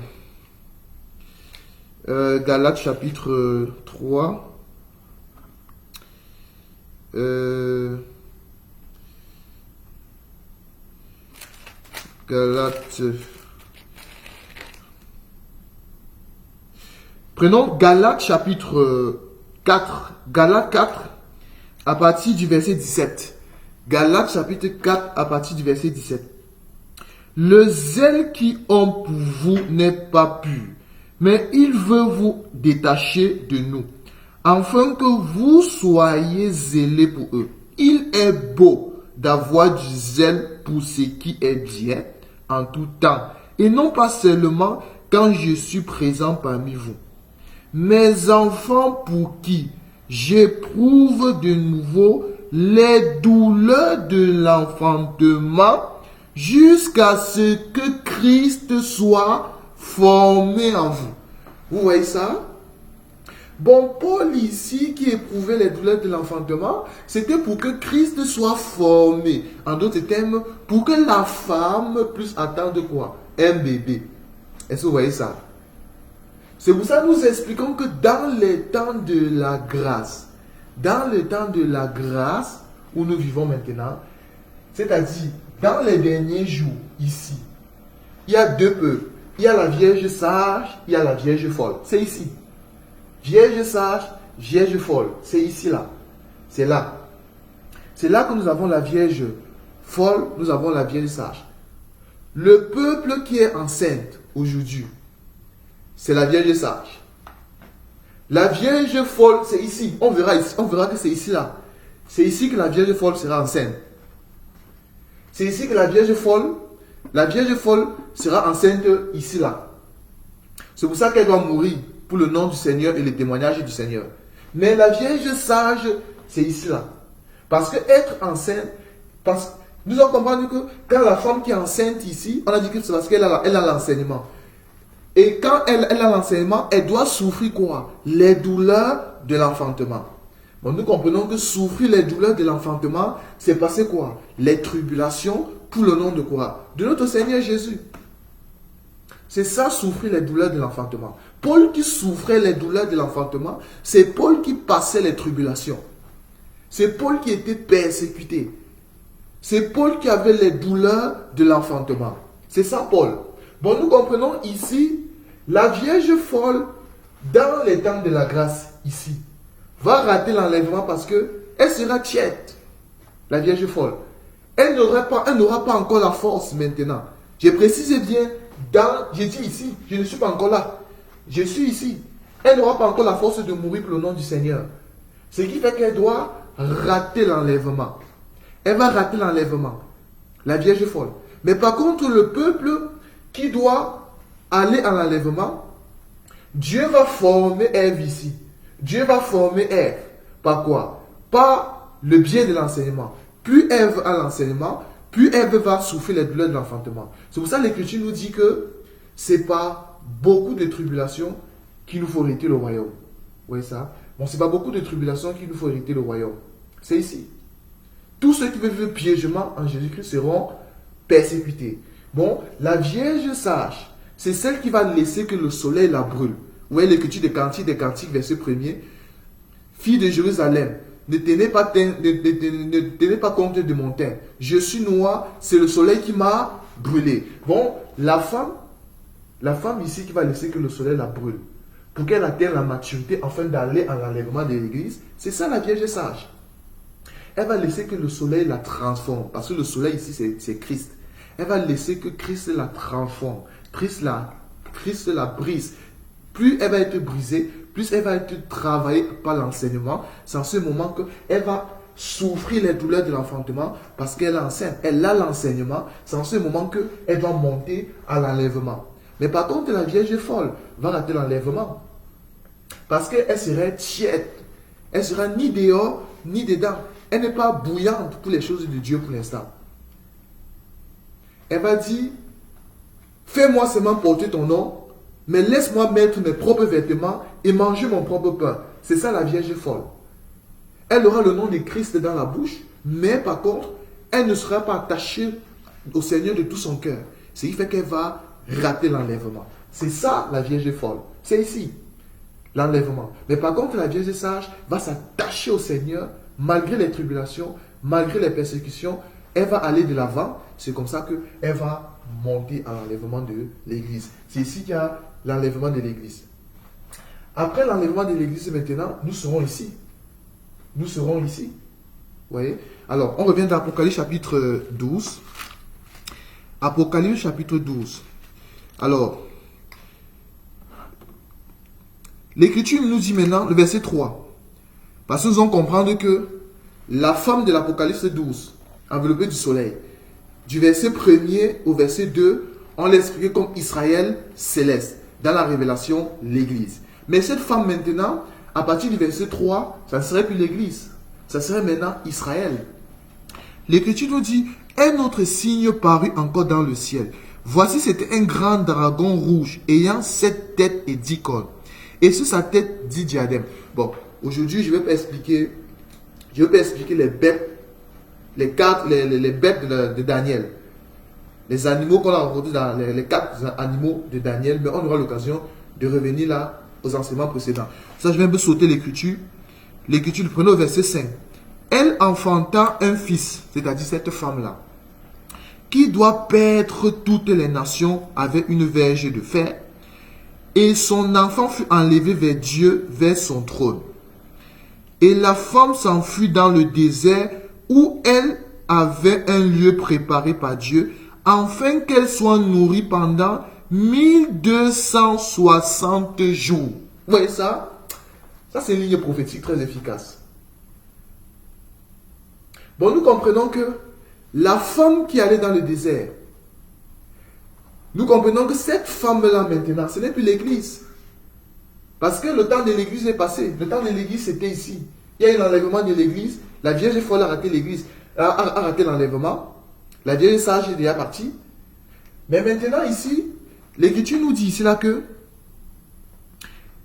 Galates chapitre 3. Galates. Prenons Galates chapitre 4. Galates 4 à partir du verset 17. Galates chapitre 4 à partir du verset 17. Le zèle qui ont pour vous n'est pas pur, mais il veut vous détacher de nous, afin que vous soyez zélés pour eux. Il est beau d'avoir du zèle pour ce qui est bien en tout temps, et non pas seulement quand je suis présent parmi vous. Mes enfants pour qui j'éprouve de nouveau les douleurs de l'enfantement, jusqu'à ce que Christ soit formé en vous. Vous voyez ça? Bon, Paul ici, qui éprouvait les douleurs de l'enfantement, c'était pour que Christ soit formé. En d'autres termes, pour que la femme puisse attendre quoi? Un bébé. Est-ce que vous voyez ça? C'est pour ça que nous expliquons que dans les temps de la grâce, où nous vivons maintenant, c'est-à-dire dans les derniers jours, ici, il y a deux peuples. Il y a la Vierge sage, il y a la Vierge folle. C'est ici. Vierge sage, Vierge folle. C'est ici, là. C'est là. C'est là que nous avons la Vierge folle, nous avons la Vierge sage. Le peuple qui est enceinte aujourd'hui, c'est la Vierge sage. La Vierge folle, c'est ici. On verra que c'est ici, là. C'est ici que la Vierge folle sera enceinte. C'est ici que la Vierge folle sera enceinte ici, là. C'est pour ça qu'elle doit mourir pour le nom du Seigneur et le témoignage du Seigneur. Mais la Vierge sage, c'est ici, là. Parce que être enceinte, nous avons compris que quand la femme qui est enceinte ici, on a dit que c'est parce qu'elle a l'enseignement. Et quand elle a l'enseignement, elle doit souffrir quoi? Les douleurs de l'enfantement. Bon, nous comprenons que souffrir les douleurs de l'enfantement, c'est passer quoi? Les tribulations pour le nom de quoi? De notre Seigneur Jésus. C'est ça, souffrir les douleurs de l'enfantement. Paul qui souffrait les douleurs de l'enfantement, c'est Paul qui passait les tribulations. C'est Paul qui était persécuté. C'est Paul qui avait les douleurs de l'enfantement. C'est ça, Paul. Bon, nous comprenons ici, la Vierge folle, dans les temps de la grâce, ici, va rater l'enlèvement parce qu'elle sera tiède, la Vierge folle. Elle n'aura pas encore la force maintenant. Je précise bien, je dis ici, je ne suis pas encore là. Je suis ici. Elle n'aura pas encore la force de mourir pour le nom du Seigneur. Ce qui fait qu'elle doit rater l'enlèvement. Elle va rater l'enlèvement. La Vierge folle. Mais par contre, le peuple qui doit aller à l'enlèvement, Dieu va former Ève ici. Dieu va former Ève. Par quoi? Par le biais de l'enseignement. Plus Ève a l'enseignement, plus Ève va souffrir les douleurs de l'enfantement. C'est pour ça que l'Écriture nous dit que c'est pas beaucoup de tribulations qu'il nous faut hériter le royaume. Vous voyez ça? Bon, c'est pas beaucoup de tribulations qu'il nous faut hériter le royaume. C'est ici. Tous ceux qui vivent piégement en Jésus-Christ seront persécutés. Bon, la Vierge sage, c'est celle qui va laisser que le soleil la brûle. Vous voyez l'Écriture des Cantiques, verset 1er. Fille de Jérusalem, ne tenez pas compte de mon teint. Je suis noir, c'est le soleil qui m'a brûlé. Bon, la femme ici qui va laisser que le soleil la brûle, pour qu'elle atteigne la maturité afin d'aller à l'enlèvement de l'église, c'est ça la Vierge sage. Elle va laisser que le soleil la transforme, parce que le soleil ici c'est Christ. Elle va laisser que Christ la transforme, Christ la brise. Plus elle va être brisée, plus elle va être travaillée par l'enseignement. C'est en ce moment qu'elle va souffrir les douleurs de l'enfantement parce qu'elle est enceinte. Elle a l'enseignement. C'est en ce moment qu'elle va monter à l'enlèvement. Mais par contre, la Vierge folle va rater l'enlèvement parce qu'elle serait tiède. Elle sera ni dehors, ni dedans. Elle n'est pas bouillante pour les choses de Dieu pour l'instant. Elle va dire, fais-moi seulement porter ton nom, mais laisse-moi mettre mes propres vêtements et manger mon propre pain. C'est ça la Vierge folle. Elle aura le nom de Christ dans la bouche, mais par contre, elle ne sera pas attachée au Seigneur de tout son cœur. Ce qui fait qu'elle va rater l'enlèvement. C'est ça la Vierge folle. C'est ici, l'enlèvement. Mais par contre, la Vierge sage va s'attacher au Seigneur malgré les tribulations, malgré les persécutions. Elle va aller de l'avant. C'est comme ça qu'elle va monter à l'enlèvement de l'église. C'est ici qu'il y a l'enlèvement de l'église. Après l'enlèvement de l'église, maintenant, nous serons ici. Nous serons ici. Vous voyez? Alors, on revient dans Apocalypse chapitre 12. Apocalypse chapitre 12. Alors, l'Écriture nous dit maintenant, le verset 3. Parce que nous allons comprendre que la femme de l'Apocalypse 12, enveloppée du soleil, du verset 1er au verset 2, on l'expliquait comme Israël céleste. Dans la révélation, l'église. Mais cette femme maintenant, à partir du verset 3, ça ne serait plus l'église. Ça serait maintenant Israël. L'Écriture nous dit, un autre signe parut encore dans le ciel. Voici, c'était un grand dragon rouge, ayant 7 têtes et 10 cornes. Et sur sa tête, 10 diadèmes. Bon, aujourd'hui, je ne vais pas expliquer les bêtes, les bêtes de Daniel. Les animaux qu'on a rencontrés dans les 4 animaux de Daniel, mais on aura l'occasion de revenir là aux enseignements précédents. Ça, je vais un peu sauter l'écriture. L'écriture, prenez au verset 5. Elle enfanta un fils, c'est-à-dire cette femme-là, qui doit paître toutes les nations avec une verge de fer. Et son enfant fut enlevé vers Dieu, vers son trône. Et la femme s'enfuit dans le désert où elle avait un lieu préparé par Dieu, afin qu'elle soit nourrie pendant 1260 jours. Vous voyez ça? Ça, c'est une ligne prophétique très efficace. Bon, nous comprenons que la femme qui allait dans le désert, nous comprenons que cette femme-là maintenant, ce n'est plus l'église. Parce que le temps de l'église est passé. Le temps de l'église, c'était ici. Il y a eu l'enlèvement de l'église. La Vierge folle a raté l'église, a raté l'enlèvement. La Vierge sage est déjà partie. Mais maintenant, ici, l'Écriture nous dit ici là que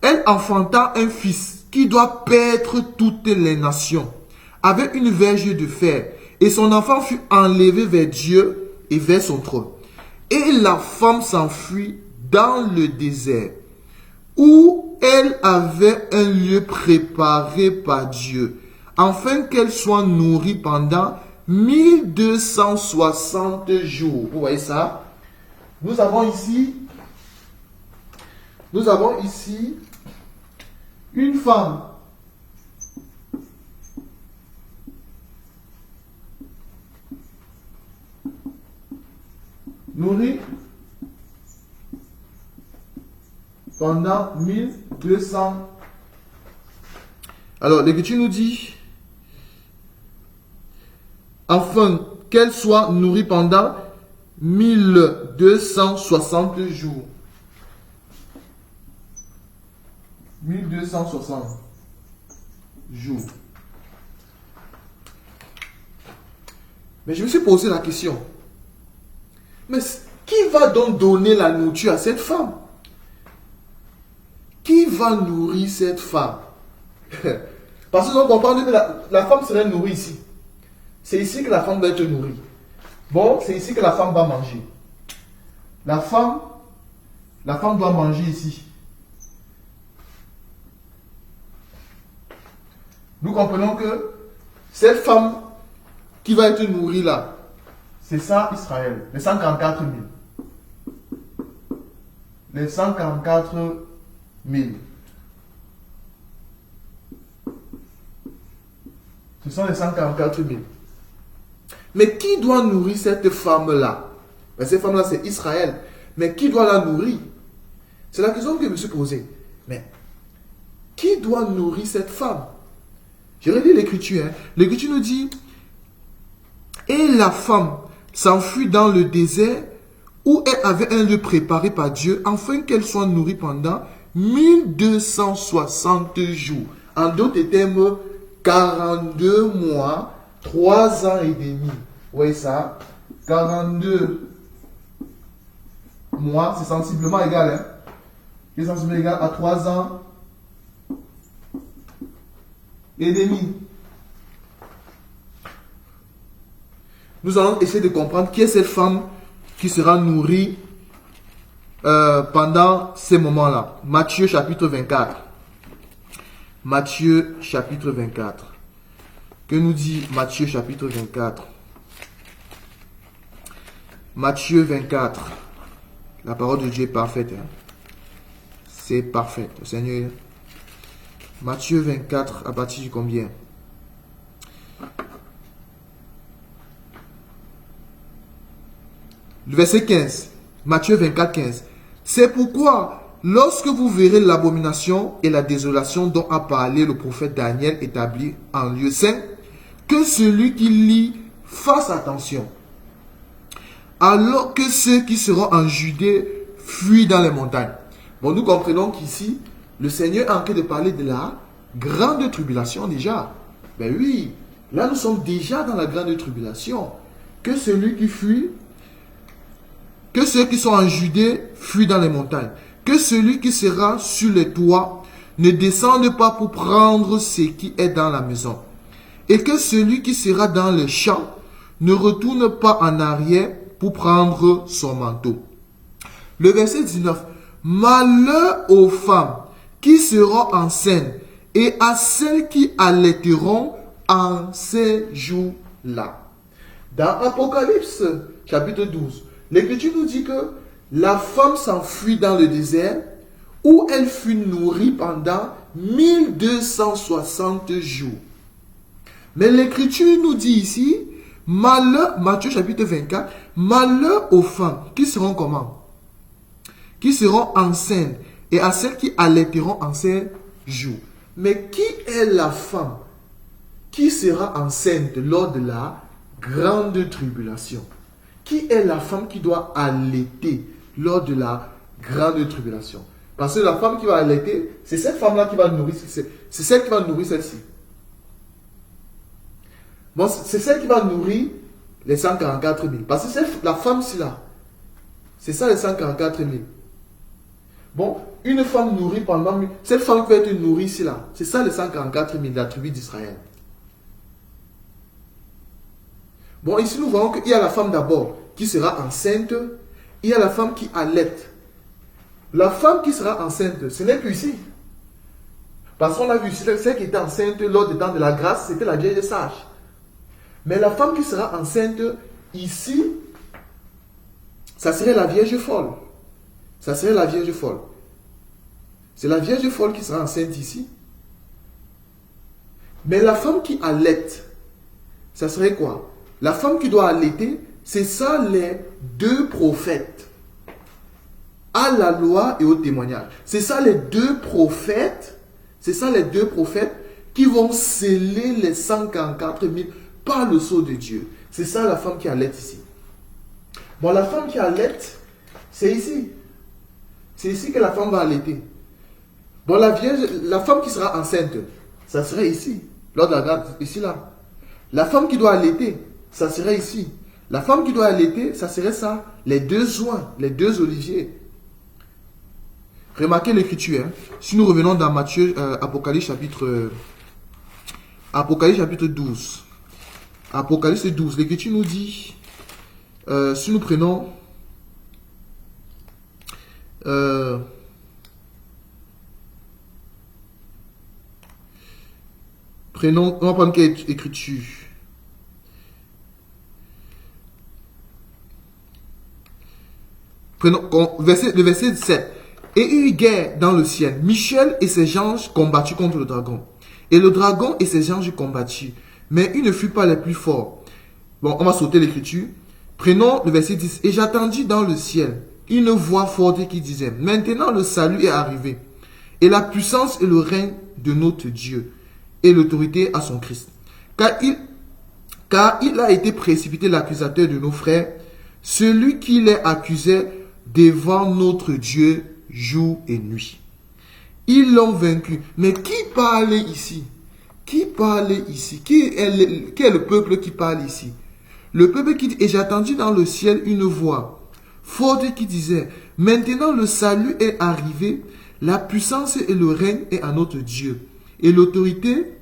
elle enfanta un fils qui doit paître toutes les nations avec une verge de fer. Et son enfant fut enlevé vers Dieu et vers son trône. Et la femme s'enfuit dans le désert où elle avait un lieu préparé par Dieu, afin qu'elle soit nourrie pendant 1260 jours. Vous voyez ça? Nous avons ici une femme nourrie pendant 1200. Alors, l'Écriture nous dit, afin qu'elle soit nourrie pendant 1260 jours. 1260 jours. Mais je me suis posé la question. Mais qui va donc donner la nourriture à cette femme? Qui va nourrir cette femme? Parce que nous comprenons que la femme serait nourrie ici. C'est ici que la femme doit être nourrie. Bon, c'est ici que la femme va manger. La femme doit manger ici. Nous comprenons que cette femme qui va être nourrie là, c'est ça Israël, les 144 000. Les 144 000. Ce sont les 144 000. Mais qui doit nourrir cette femme-là? Cette femme-là, c'est Israël. Mais qui doit la nourrir? C'est la question que je me suis posée. Mais qui doit nourrir cette femme? Je relis l'Écriture. L'Écriture nous dit, et la femme s'enfuit dans le désert où elle avait un lieu préparé par Dieu, afin qu'elle soit nourrie pendant 1260 jours. En d'autres termes, 42 mois, 3 ans et demi. Vous voyez ça? 42 mois, c'est sensiblement égal. Hein? C'est sensiblement égal à 3 ans et demi. Nous allons essayer de comprendre qui est cette femme qui sera nourrie pendant ces moments-là. Matthieu chapitre 24. Matthieu chapitre 24. Que nous dit Matthieu chapitre 24? Matthieu 24. La parole de Dieu est parfaite. Hein? C'est parfait. Le Seigneur. Matthieu 24, à partir de combien? Le verset 15. Matthieu 24, 15. C'est pourquoi, lorsque vous verrez l'abomination et la désolation dont a parlé le prophète Daniel établi en lieu saint, que celui qui lit fasse attention. Alors que ceux qui seront en Judée fuient dans les montagnes. Bon, nous comprenons qu'ici, le Seigneur est en train de parler de la grande tribulation déjà. Ben oui, là nous sommes déjà dans la grande tribulation. Que celui qui fuit, que ceux qui sont en Judée fuient dans les montagnes. Que celui qui sera sur les toits ne descende pas pour prendre ce qui est dans la maison. Et que celui qui sera dans les champs ne retourne pas en arrière pour prendre son manteau. Le verset 19. Malheur aux femmes qui seront enceintes et à celles qui allaiteront en ces jours-là. Dans Apocalypse, chapitre 12, l'Écriture nous dit que la femme s'enfuit dans le désert où elle fut nourrie pendant 1260 jours. Mais l'Écriture nous dit ici, malheur, Matthieu chapitre 24, malheur aux femmes qui seront comment? Qui seront enceintes et à celles qui allaiteront en ces jours. Mais qui est la femme qui sera enceinte lors de la grande tribulation? Qui est la femme qui doit allaiter lors de la grande tribulation? Parce que la femme qui va allaiter, c'est cette femme-là qui va nourrir, c'est celle qui va nourrir celle-ci. Bon, c'est celle qui va nourrir les 144 000. Parce que la femme-ci là, c'est ça les 144 000. Bon, une femme nourrie pendant... Cette femme qui va être nourrie ici là, c'est ça les 144 000 de la tribu d'Israël. Bon, ici nous voyons qu'il y a la femme d'abord qui sera enceinte. Il y a la femme qui allaite. La femme qui sera enceinte, ce n'est plus ici. Parce qu'on a vu ici, celle qui était enceinte lors du temps de la grâce, c'était la vierge sage. Mais la femme qui sera enceinte ici, ça serait la vierge folle. Ça serait la vierge folle. C'est la vierge folle qui sera enceinte ici. Mais la femme qui allaite, ça serait quoi? La femme qui doit allaiter, c'est ça les deux prophètes. À la loi et au témoignage. C'est ça les deux prophètes. C'est ça les deux prophètes qui vont sceller les 144 000 par le sceau de Dieu. C'est ça la femme qui allaite ici. Bon, la femme qui allaite, c'est ici. C'est ici que la femme va allaiter. Bon, la femme qui sera enceinte, ça serait ici. Lors de la grâce, ici là. La femme qui doit allaiter, ça serait ici. La femme qui doit allaiter, ça serait ça. Les deux joints, les deux oliviers. Remarquez l'écriture. Hein. Si nous revenons dans Matthieu, Apocalypse chapitre 12. Apocalypse 12, l'écriture nous dit, si nous prenons, on va prendre quelle écriture? Prenons le verset 7. Et il y eut guerre dans le ciel. Michel et ses anges combatturent contre le dragon. Et le dragon et ses anges combatturent. Mais il ne fut pas les plus forts. Bon, on va sauter l'écriture. Prenons le verset 10. Et j'attendis dans le ciel une voix forte qui disait, maintenant le salut est arrivé. Et la puissance et le règne de notre Dieu. Et l'autorité à son Christ. Car il a été précipité l'accusateur de nos frères, celui qui les accusait devant notre Dieu jour et nuit. Ils l'ont vaincu. Mais qui parle ici? Qui parle ici? Qui est le peuple qui parle ici? Le peuple qui dit, et j'attendis dans le ciel une voix forte qui disait, maintenant le salut est arrivé, la puissance et le règne est à notre Dieu, et l'autorité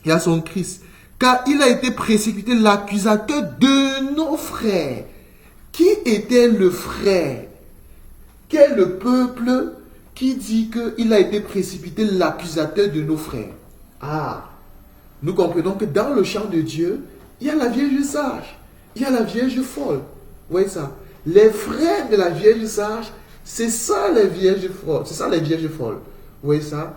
est à son Christ. Car il a été précipité l'accusateur de nos frères. Qui était le frère? Quel est le peuple qui dit qu'il a été précipité l'accusateur de nos frères? Ah, nous comprenons que dans le champ de Dieu, il y a la Vierge sage, il y a la Vierge folle. Vous voyez ça? Les frères de la Vierge sage, c'est ça les Vierges folles. C'est ça les Vierges folles. Vous voyez ça?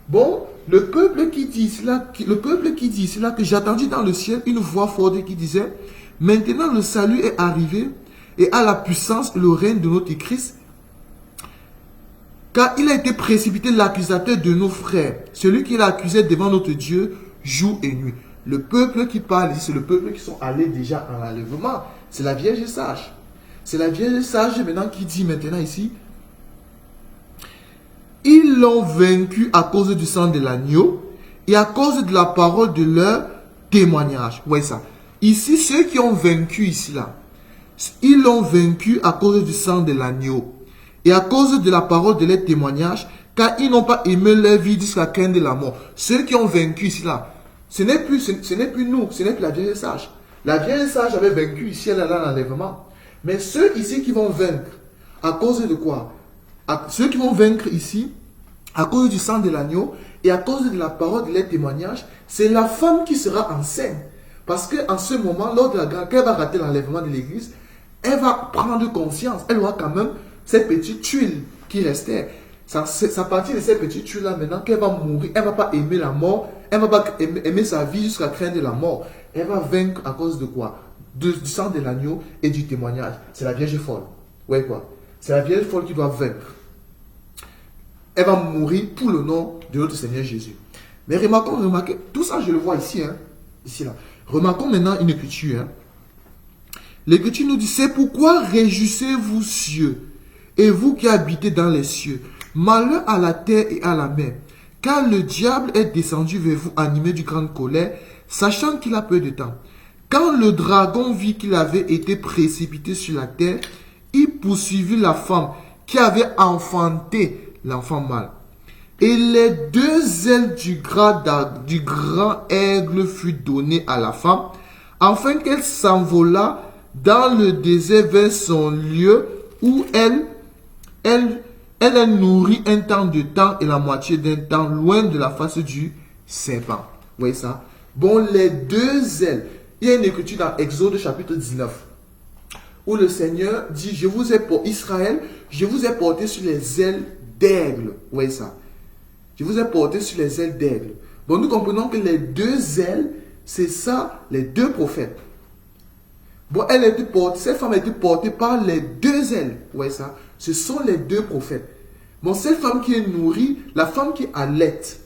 Bon, le peuple qui dit cela, que j'attendis dans le ciel une voix forte qui disait, maintenant le salut est arrivé et à la puissance et le règne de notre Christ. Car il a été précipité l'accusateur de nos frères, celui qui l'accusait devant notre Dieu jour et nuit. Le peuple qui parle ici, c'est le peuple qui sont allés déjà en enlèvement. C'est la Vierge sage. C'est la Vierge sage maintenant qui dit maintenant ici, ils l'ont vaincu à cause du sang de l'agneau et à cause de la parole de leur témoignage. Vous voyez ça? Ici, ceux qui ont vaincu ici là, ils l'ont vaincu à cause du sang de l'agneau et à cause de la parole de leur témoignage, car ils n'ont pas aimé leur vie jusqu'à la crainte de la mort. Ceux qui ont vaincu ici là, ce n'est plus nous, ce n'est plus la Vierge sage. La Vierge sage avait vaincu ici, elle a l'enlèvement. Mais ceux ici qui vont vaincre, à cause de quoi? Ceux qui vont vaincre ici, à cause du sang de l'agneau et à cause de la parole de leur témoignage, c'est la femme qui sera enceinte. Parce qu'en ce moment, lors de la grâce, quand elle va rater l'enlèvement de l'église, elle va prendre conscience. Elle aura quand même cette petite tuile qui restait. C'est à partir de cette petite tuile-là maintenant qu'elle va mourir. Elle ne va pas aimer la mort. Elle ne va pas aimer sa vie jusqu'à craindre la mort. Elle va vaincre à cause de quoi? Du sang de l'agneau et du témoignage. C'est la Vierge folle. Ouais, quoi? C'est la Vierge folle qui doit vaincre. Elle va mourir pour le nom de notre Seigneur Jésus. Mais remarquez, tout ça je le vois ici, hein, ici là. Remarquons maintenant une écriture. Hein. L'écriture nous dit, c'est pourquoi réjouissez-vous cieux, et vous qui habitez dans les cieux. Malheur à la terre et à la mer, car le diable est descendu vers vous animé d'une grande colère, sachant qu'il a peu de temps. Quand le dragon vit qu'il avait été précipité sur la terre, il poursuivit la femme qui avait enfanté l'enfant mâle. Et les deux ailes du grand aigle furent données à la femme, afin qu'elle s'envolât dans le désert vers son lieu où elle est nourrie un temps de temps et la moitié d'un temps loin de la face du serpent. Vous voyez ça? Bon, les deux ailes. Il y a une écriture dans Exode chapitre 19 où le Seigneur dit, Israël, je vous ai porté sur les ailes d'aigle. Vous voyez ça? Je vous ai porté sur les ailes d'aigle. Bon, nous comprenons que les deux ailes, c'est ça, les deux prophètes. Bon, cette femme a été portée par les deux ailes. Vous voyez ça? Ce sont les deux prophètes. Bon, cette femme qui est nourrie, la femme qui allaite,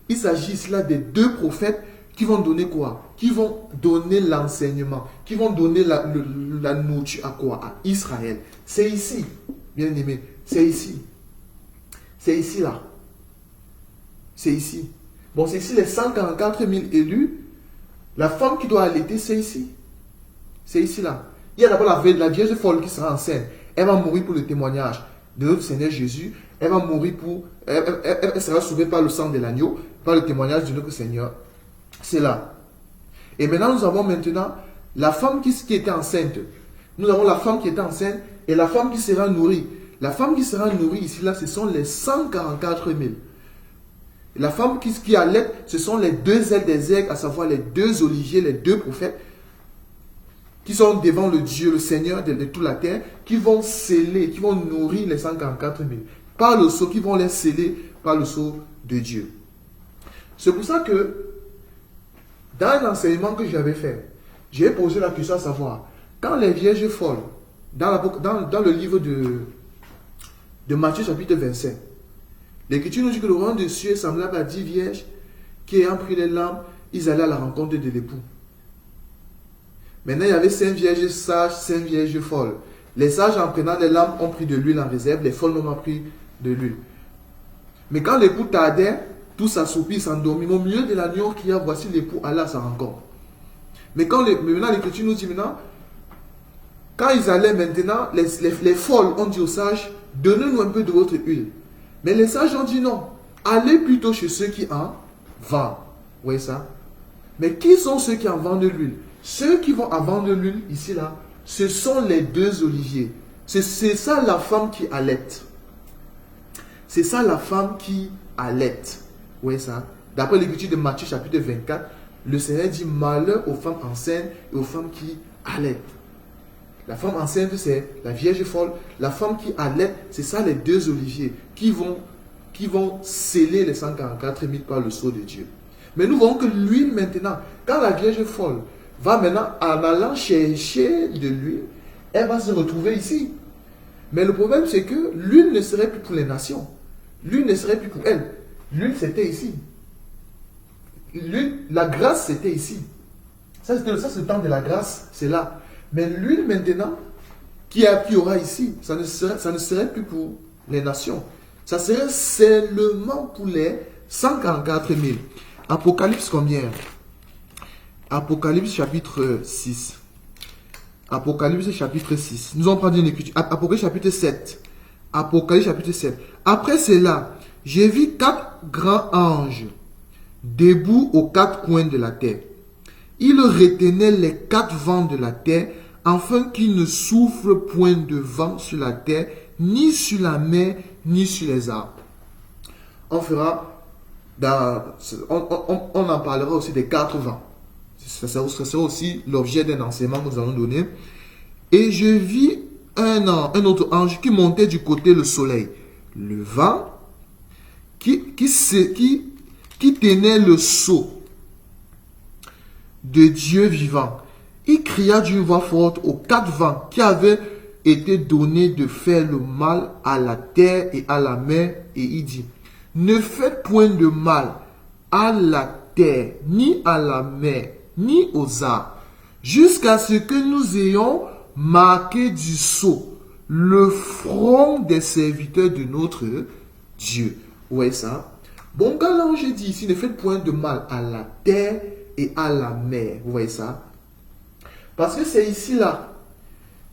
il s'agit ici là des deux prophètes qui vont donner quoi? Qui vont donner l'enseignement, qui vont donner la nourriture à quoi? À Israël. C'est ici, bien aimé, c'est ici. C'est ici là. C'est ici. Bon, c'est ici les 144 000 élus. La femme qui doit allaiter, c'est ici. C'est ici là. Il y a d'abord la Vierge folle qui sera enceinte. Elle va mourir pour le témoignage de notre Seigneur Jésus. Elle va mourir pour... Elle sera sauvée par le sang de l'agneau, par le témoignage de notre Seigneur. C'est là. Et maintenant, nous avons maintenant la femme qui était enceinte. Nous avons la femme qui était enceinte et la femme qui sera nourrie. La femme qui sera nourrie ici, là, ce sont les 144 000. La femme qui allait, ce sont les deux ailes des aigles, à savoir les deux oliviers, les deux prophètes, qui sont devant le Dieu, le Seigneur de toute la terre, qui vont sceller, qui vont nourrir les 144 000. Par le sceau, qui vont les sceller par le sceau de Dieu. C'est pour ça que, dans l'enseignement que j'avais fait, j'ai posé la question à savoir, quand les vierges folles, dans le livre de Matthieu chapitre 27, l'Écriture nous dit que le royaume des cieux est semblable à 10 vierges qui, ayant pris les lampes, ils allaient à la rencontre de l'époux. Maintenant, il y avait 5 vierges sages, 5 vierges folles. Les sages, en prenant les lampes, ont pris de l'huile en réserve, les folles n'ont pas pris de l'huile. Mais quand l'époux tardait, tout s'assoupit, s'endormit. Au milieu de la nuit, on cria, voici l'époux Allah à sa rencontre. Mais maintenant, l'Écriture nous dit maintenant, quand ils allaient maintenant, les folles ont dit aux sages, donnez-nous un peu de votre huile. Mais les sages ont dit non, allez plutôt chez ceux qui en vendent. Vous voyez ça? Mais qui sont ceux qui en vendent de l'huile? Ceux qui vont en vendre de l'huile, ici, là, ce sont les deux oliviers. C'est ça la femme qui allaite. C'est ça la femme qui allaite. Vous voyez ça? D'après l'écriture de Matthieu chapitre 24, le Seigneur dit malheur aux femmes enceintes et aux femmes qui allaitent. La femme enceinte, c'est la Vierge folle. La femme qui allait, c'est ça les deux oliviers qui vont sceller les 144 000 par le sceau de Dieu. Mais nous voyons que l'huile maintenant, quand la Vierge folle va maintenant, en allant chercher de l'huile, elle va se retrouver ici. Mais le problème, c'est que l'huile ne serait plus pour les nations. L'huile ne serait plus pour elle. L'huile, c'était ici. L'huile, la grâce, c'était ici. Ça, c'est le temps de la grâce, c'est là. Mais l'huile maintenant, qui aura ici, ça ne serait plus pour les nations. Ça serait seulement pour les 144 000. Apocalypse combien? Apocalypse chapitre 6. Apocalypse chapitre 6. Nous allons prendre une écriture. Apocalypse chapitre 7. Apocalypse chapitre 7. Après cela, j'ai vu 4 grands anges debout aux 4 coins de la terre. Ils retenaient les 4 vents de la terre, afin qu'il ne souffle point de vent sur la terre, ni sur la mer, ni sur les arbres. on fera, on en parlera aussi des 4 vents. Ça sera aussi l'objet d'un enseignement que nous allons donner. Et je vis un autre ange qui montait du côté le soleil. Le vent qui tenait le sceau de Dieu vivant. Il cria d'une voix forte aux 4 vents qui avaient été donnés de faire le mal à la terre et à la mer, et il dit, ne faites point de mal à la terre, ni à la mer, ni aux arbres, jusqu'à ce que nous ayons marqué du sceau le front des serviteurs de notre Dieu. Vous voyez ça? Bon, quand l'ange dit ici, ne faites point de mal à la terre et à la mer. Vous voyez ça? Parce que c'est ici là.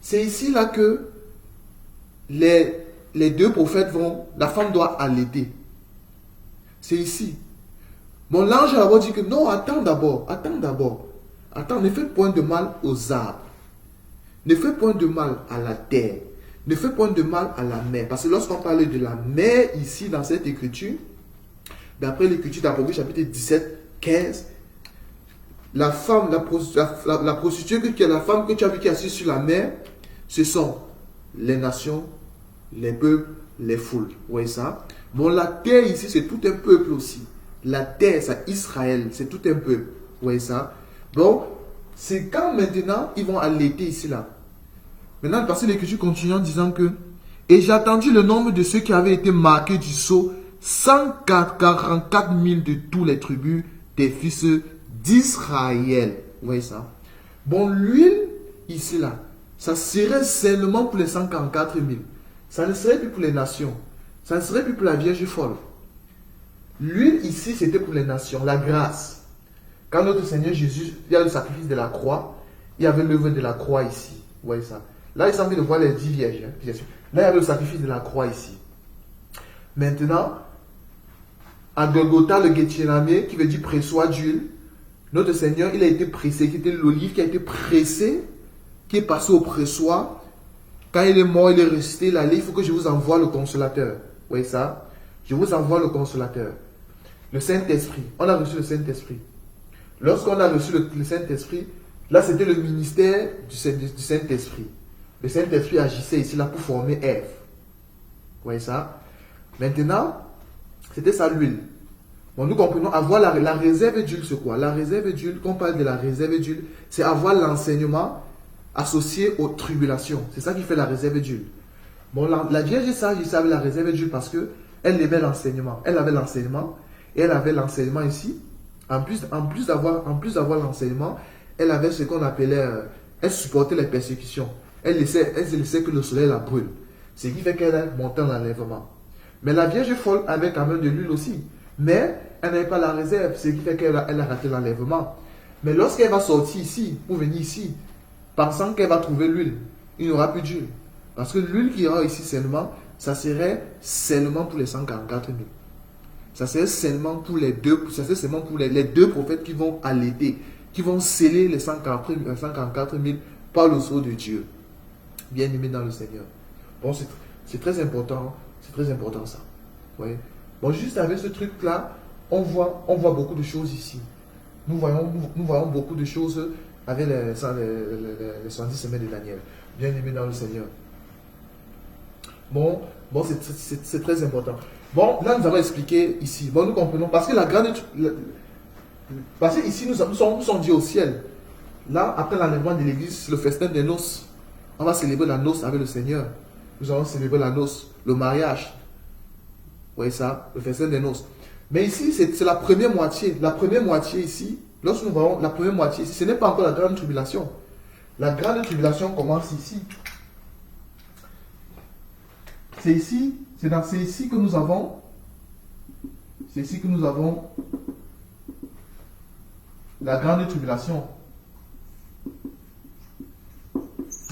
C'est ici là que les 2 prophètes vont, la femme doit allaiter. C'est ici. Bon, l'ange a d'abord dit que non, attends d'abord. Attends, ne faites point de mal aux arbres. Ne faites point de mal à la terre. Ne faites point de mal à la mer. Parce que lorsqu'on parle de la mer ici dans cette écriture, d'après l'écriture d'Apocalypse chapitre 17, 15, la femme, la prostituée, la femme que tu as vu qui est assise sur la mer, ce sont les nations, les peuples, les foules. Vous voyez ça? Bon, la terre ici, c'est tout un peuple aussi. La terre, c'est Israël, c'est tout un peuple. Vous voyez ça? Bon, c'est quand maintenant ils vont allaiter ici là. Maintenant, le passage de l'écriture continue en disant que et j'ai attendu le nombre de ceux qui avaient été marqués du sceau, 144 000 de tous les tribus des fils d'Israël. Vous voyez ça? Bon, l'huile ici là, ça serait seulement pour les 144 000. Ça ne serait plus pour les nations. Ça ne serait plus pour la Vierge folle. L'huile ici, c'était pour les nations, la grâce. Quand notre Seigneur Jésus, il y a le sacrifice de la croix, il y avait l'œuvre de la croix ici. Vous voyez ça? Là, il semble de voir les 10 vierges. Bien sûr. Là, il y avait le sacrifice de la croix ici. Maintenant, à Golgotha, le Gethsemane, qui veut dire pressoir d'huile, notre Seigneur, il a été pressé, qui était l'olive qui a été pressé, qui est passé au pressoir. Quand il est mort, il est resté là. Il faut que je vous envoie le consolateur. Vous voyez ça? Je vous envoie le consolateur. Le Saint-Esprit. On a reçu le Saint-Esprit. Lorsqu'on a reçu le Saint-Esprit, là c'était le ministère du Saint-Esprit. Le Saint-Esprit agissait ici là pour former Ève. Vous voyez ça? Maintenant, c'était ça l'huile. Bon, nous comprenons, avoir la réserve d'huile, c'est quoi? La réserve d'huile, quand on parle de la réserve d'huile, c'est avoir l'enseignement associé aux tribulations. C'est ça qui fait la réserve d'huile. Bon, la Vierge sage, il savait la réserve d'huile parce que elle aimait l'enseignement. Elle avait l'enseignement et elle avait l'enseignement ici. En plus d'avoir l'enseignement, elle avait ce qu'on appelait, elle supportait les persécutions. Elle laissait que le soleil la brûle. Ce qui fait qu'elle est montée en enlèvement. Mais la Vierge folle avait quand même de l'huile aussi. Mais elle n'avait pas la réserve, ce qui fait qu'elle a raté l'enlèvement. Mais lorsqu'elle va sortir ici, pour venir ici, pensant qu'elle va trouver l'huile, il n'y aura plus d'huile. Parce que l'huile qui ira ici seulement, ça serait seulement pour les 144 000. Ça serait seulement pour les deux prophètes qui vont allaiter, qui vont sceller les 144 000 par le sceau de Dieu. Bien aimé dans le Seigneur. Bon, c'est très important. C'est très important ça. Vous voyez? Bon, juste avec ce truc-là, on voit beaucoup de choses ici. Nous voyons beaucoup de choses avec les 70 semaines de Daniel. Bien aimé dans le Seigneur. Bon, c'est très important. Bon, là, nous allons expliquer ici. Bon, nous comprenons. Parce que parce que ici, nous sommes Dieu au ciel. Là, après l'enlèvement de l'église, le festin des noces. On va célébrer la noce avec le Seigneur. Nous allons célébrer la noce, le mariage. Vous voyez ça? Le festin des noces. Mais ici, c'est la première moitié. La première moitié ici, lorsque nous voyons la première moitié ici, ce n'est pas encore la grande tribulation. La grande tribulation commence ici. C'est ici que nous avons. C'est ici que nous avons la grande tribulation.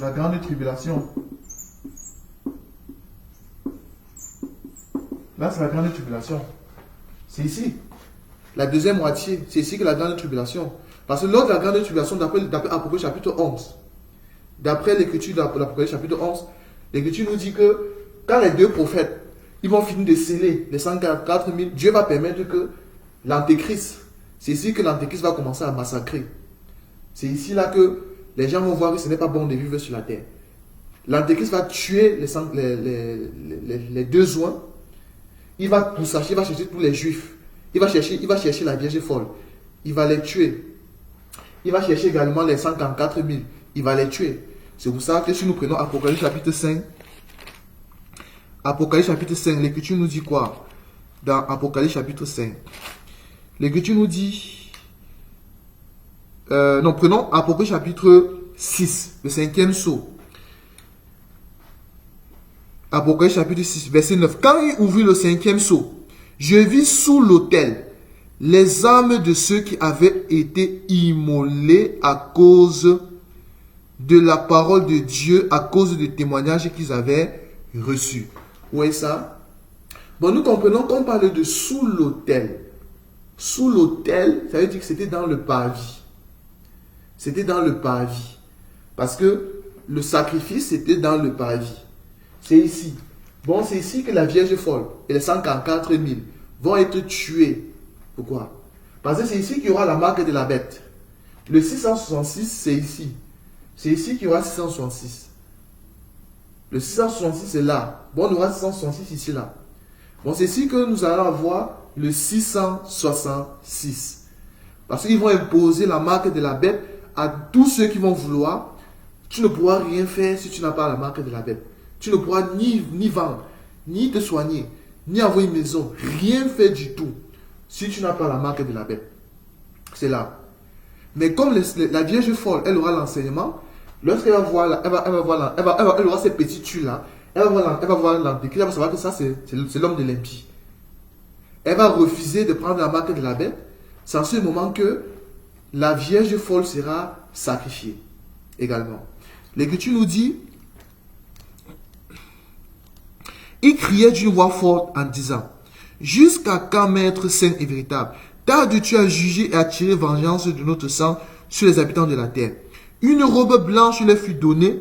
La grande tribulation. Là, c'est la grande tribulation. C'est ici. La deuxième moitié, c'est ici que la grande tribulation. Parce que lors de la grande tribulation, d'après Apocalypse chapitre 11, d'après l'écriture d'Apocalypse chapitre 11, l'écriture nous dit que quand les deux prophètes, ils vont finir de sceller les 144 000, Dieu va permettre que l'antéchrist, c'est ici que l'antéchrist va commencer à massacrer. C'est ici là que les gens vont voir que ce n'est pas bon de vivre sur la terre. L'antéchrist va tuer les deux oins. Il va pourchasser, il va chercher tous les juifs. Il va chercher la Vierge folle. Il va les tuer. Il va chercher également les 144 000. Il va les tuer. C'est pour ça que si nous prenons Apocalypse chapitre 5, Apocalypse chapitre 5, l'Écriture nous dit quoi? Dans Apocalypse chapitre 5, l'Écriture nous dit... non, prenons Apocalypse chapitre 6, le cinquième sceau. Apocalypse chapitre 6, verset 9. Quand il ouvrit le cinquième sceau, je vis sous l'autel les âmes de ceux qui avaient été immolés à cause de la parole de Dieu, à cause du témoignage qu'ils avaient reçu. Vous voyez ça? Bon, nous comprenons qu'on parle de sous l'autel. Sous l'autel, ça veut dire que c'était dans le parvis. C'était dans le parvis. Parce que le sacrifice, c'était dans le parvis. C'est ici. Bon, c'est ici que la Vierge folle et les 144 000 vont être tués. Pourquoi? Parce que c'est ici qu'il y aura la marque de la bête. Le 666, c'est ici. C'est ici qu'il y aura 666. Le 666, c'est là. Bon, on aura 666 ici, là. Bon, c'est ici que nous allons avoir le 666. Parce qu'ils vont imposer la marque de la bête à tous ceux qui vont vouloir. Tu ne pourras rien faire si tu n'as pas la marque de la bête. Tu ne pourras ni vendre, ni te soigner, ni avoir une maison. Rien faire du tout si tu n'as pas la marque de la bête. C'est là. Mais comme la Vierge folle, elle aura l'enseignement, lorsqu'elle va voir, elle aura ces petits tuyaux-là, elle va voir l'antéchrist, elle va savoir que ça, c'est l'homme de l'impie. Elle va refuser de prendre la marque de la bête. C'est en ce moment que la Vierge folle sera sacrifiée également. L'Écriture nous dit, il criait d'une voix forte en disant, jusqu'à quand, Maître saint et véritable, tardes-tu à juger et à tirer vengeance de notre sang sur les habitants de la terre? Une robe blanche leur fut donnée.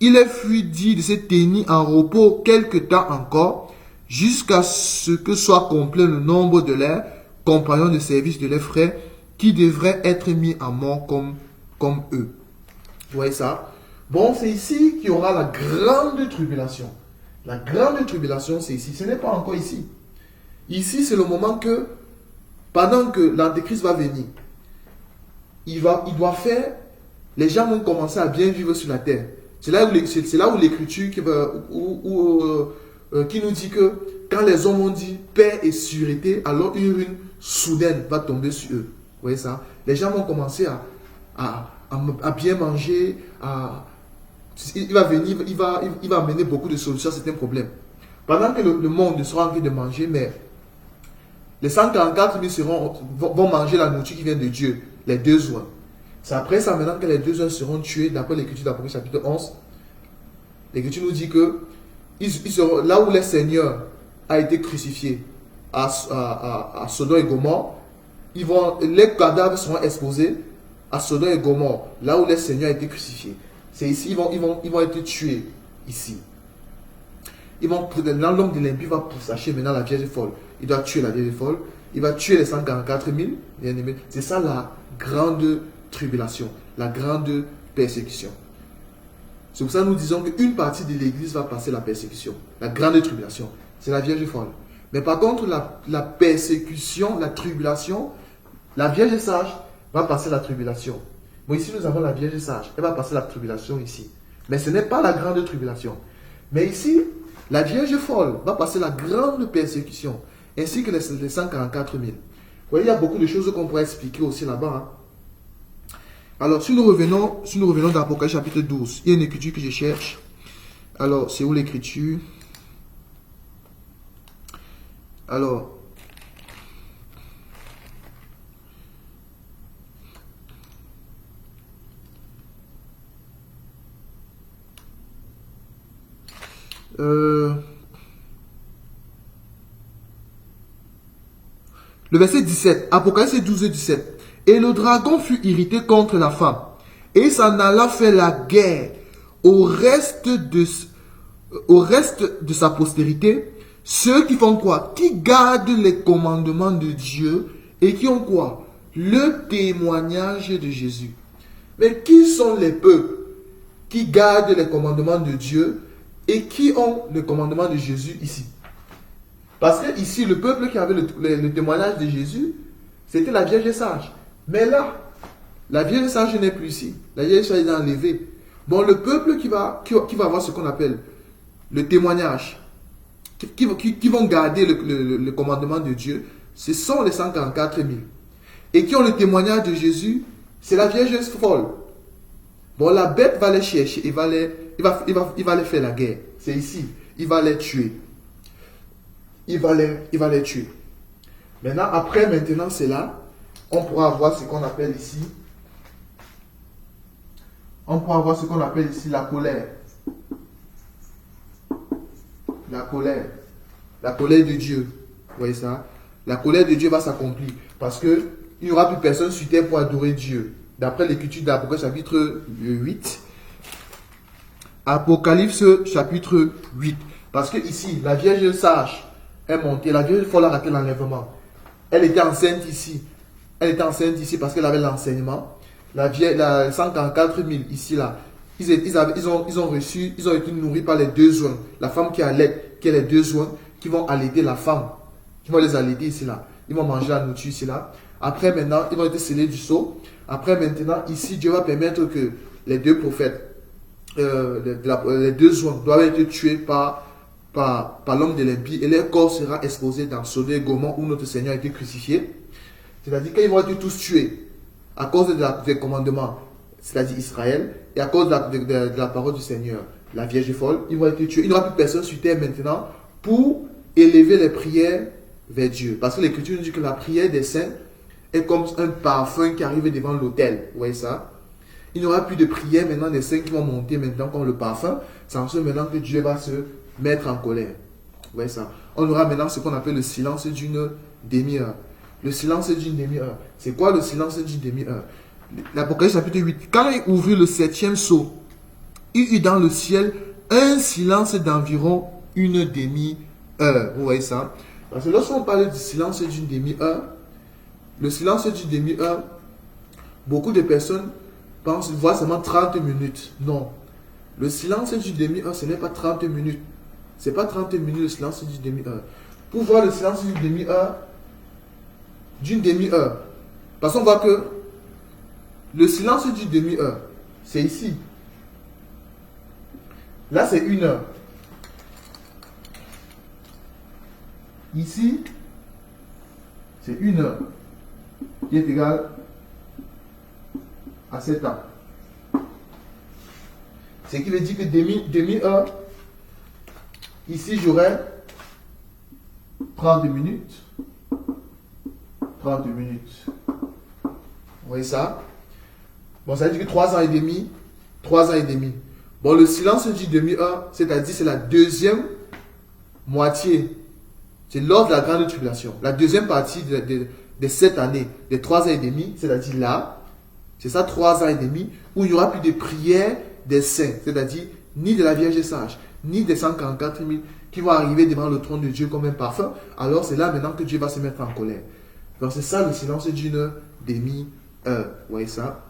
Il leur fut dit de se tenir en repos quelque temps encore, jusqu'à ce que soit complet le nombre de leurs compagnons de service de leurs frères, qui devraient être mis à mort comme eux. Vous voyez ça? Bon, c'est ici qu'il y aura la grande tribulation. La grande tribulation, c'est ici. Ce n'est pas encore ici. Ici, c'est le moment que, pendant que l'antéchrist va venir, il doit faire, les gens vont commencer à bien vivre sur la terre. C'est là où l'Écriture qui nous dit que quand les hommes ont dit paix et sûreté, alors une ruine soudaine va tomber sur eux. Vous voyez ça? Les gens vont commencer à bien manger, il va venir, il va amener beaucoup de solutions à certains problèmes. Pendant que le monde sera en train de manger, mais les 144 000 vont manger la nourriture qui vient de Dieu, les deux oins. C'est après ça maintenant que les deux oins seront tués, d'après l'Écriture d'Apocalypse chapitre 11. L'Écriture nous dit que là où le Seigneur a été crucifié à Sodome et Gomorrhe, les cadavres seront exposés à Sodome et Gomorrhe, là où le Seigneur a été crucifié. C'est ici, ils vont être tués, ici. L'homme de l'impie va pourchasser maintenant la Vierge folle. Il doit tuer la Vierge folle. Il va tuer les 144 000, bien aimés. C'est ça la grande tribulation, la grande persécution. C'est pour ça que nous disons qu'une partie de l'Église va passer la persécution, la grande tribulation. C'est la Vierge folle. Mais par contre, la persécution, la tribulation, la Vierge sage va passer la tribulation. Bon, ici, nous avons la Vierge sage. Elle va passer la tribulation ici. Mais ce n'est pas la grande tribulation. Mais ici, la Vierge folle va passer la grande persécution, ainsi que les 144 000. Vous voyez, il y a beaucoup de choses qu'on pourrait expliquer aussi là-bas. Hein. Alors, si nous revenons dans Apocalypse chapitre 12, il y a une écriture que je cherche. Alors, c'est où l'écriture? Alors, le verset 17, Apocalypse 12 et 17. Et le dragon fut irrité contre la femme, et s'en alla faire la guerre au reste au reste de sa postérité, ceux qui font quoi? Qui gardent les commandements de Dieu et qui ont quoi? Le témoignage de Jésus. Mais qui sont les peuples qui gardent les commandements de Dieu et qui ont le commandement de Jésus ici? Parce que ici, le peuple qui avait le témoignage de Jésus, c'était la Vierge sage. Mais là, la Vierge sage n'est plus ici. La Vierge sage est enlevée. Bon, le peuple qui va avoir ce qu'on appelle le témoignage, qui vont garder le commandement de Dieu, ce sont les 144 000. Et qui ont le témoignage de Jésus, c'est la Vierge folle. Bon, la bête va les chercher, il va les faire la guerre. C'est ici, il va les tuer. Il va les tuer. Maintenant, c'est là, on pourra avoir ce qu'on appelle ici. On pourra avoir ce qu'on appelle ici la colère. La colère. La colère de Dieu. Vous voyez ça? La colère de Dieu va s'accomplir. Parce que il n'y aura plus personne sur terre pour adorer Dieu. D'après l'écriture d'Apocalypse chapitre 8. Apocalypse chapitre 8. Parce que ici, la Vierge sage est montée. La Vierge folle a raté l'enlèvement. Elle était enceinte ici. Elle était enceinte ici parce qu'elle avait l'enseignement. La 144 000 ici, là. Ils ont été nourris par les deux joints. La femme qui allait, qui a les deux joints, qui vont allaiter la femme. Qui vont les allaiter ici, là. Ils vont manger la nourriture ici, là. Après, maintenant, ils vont être scellés du sceau. Après, maintenant, ici, Dieu va permettre que les deux prophètes, les deux joints doivent être tués par l'homme de l'impie et leur corps sera exposé dans Sodome et Gomorrhe où notre Seigneur a été crucifié. C'est-à-dire qu'ils vont être tous tués à cause des commandements, c'est-à-dire Israël, et à cause de la parole du Seigneur, la Vierge folle, ils vont être tués. Il n'y aura plus personne sur terre maintenant pour élever les prières vers Dieu. Parce que l'Écriture nous dit que la prière des saints est comme un parfum qui arrive devant l'autel. Vous voyez ça? Il n'y aura plus de prière maintenant des saints qui vont monter maintenant comme le parfum. C'est en ce moment que Dieu va se mettre en colère. Vous voyez ça? On aura maintenant ce qu'on appelle le silence d'une demi-heure. Le silence d'une demi-heure. C'est quoi le silence d'une demi-heure? L'Apocalypse chapitre 8. Quand il ouvrit le 7e sceau, il eut dans le ciel un silence d'environ une demi-heure. Vous voyez ça? Parce que lorsqu'on parle du silence d'une demi-heure, le silence d'une demi-heure, beaucoup de personnes voient seulement 30 minutes. Non. Le silence d'une demi-heure, ce n'est pas 30 minutes. Ce n'est pas 30 minutes le silence d'une demi-heure. Pour voir le silence d'une demi-heure, parce qu'on voit que le silence d'une demi-heure, c'est ici. Là, c'est 1 heure. Ici, c'est 1 heure, qui est égal à 7 ans. Ce qui veut dire que demi-heure, ici, j'aurai 30 minutes. 30 minutes. Vous voyez ça? Bon, ça veut dire que 3 ans et demi. 3 ans et demi. Bon, le silence d'une demi-heure, c'est-à-dire c'est la deuxième moitié. C'est lors de la grande tribulation. La deuxième partie de cette année, des 3 ans et demi, c'est-à-dire là, c'est ça 3 ans et demi, où il n'y aura plus de prière des saints, c'est-à-dire ni de la Vierge sage, ni des 144 000 qui vont arriver devant le trône de Dieu comme un parfum. Alors c'est là maintenant que Dieu va se mettre en colère. Donc c'est ça le silence d'une demi-heure. Vous voyez ça?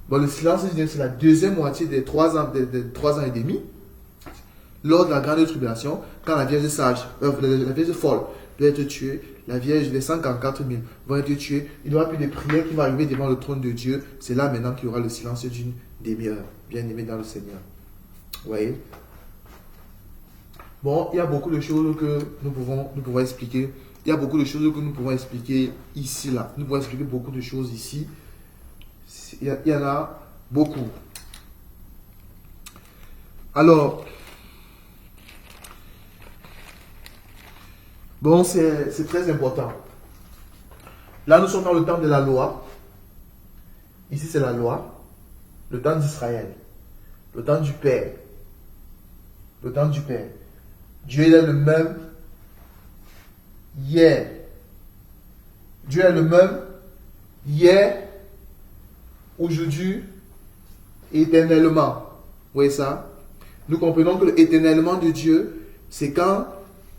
Bon, le silence d'une demi-heure, c'est la deuxième moitié des 3 ans, des 3 ans et demi. Lors de la grande tribulation, quand la Vierge sage, la Vierge folle doit être tuée, la Vierge des 144 000 vont être tués, il n'y aura plus de prière qui va arriver devant le trône de Dieu. C'est là maintenant qu'il y aura le silence d'une demi-heure. Bien aimé dans le Seigneur. Vous voyez? Bon, il y a beaucoup de choses que nous pouvons expliquer. Il y a beaucoup de choses que nous pouvons expliquer ici, là. Nous pouvons expliquer beaucoup de choses ici. Il y en a beaucoup. Alors, bon, c'est très important. Là, nous sommes dans le temps de la loi. Ici, c'est la loi. Le temps d'Israël. Le temps du Père. Le temps du Père. Dieu est le même hier. Dieu est le même hier, aujourd'hui, éternellement. Vous voyez ça? Nous comprenons que l'éternellement de Dieu, c'est quand,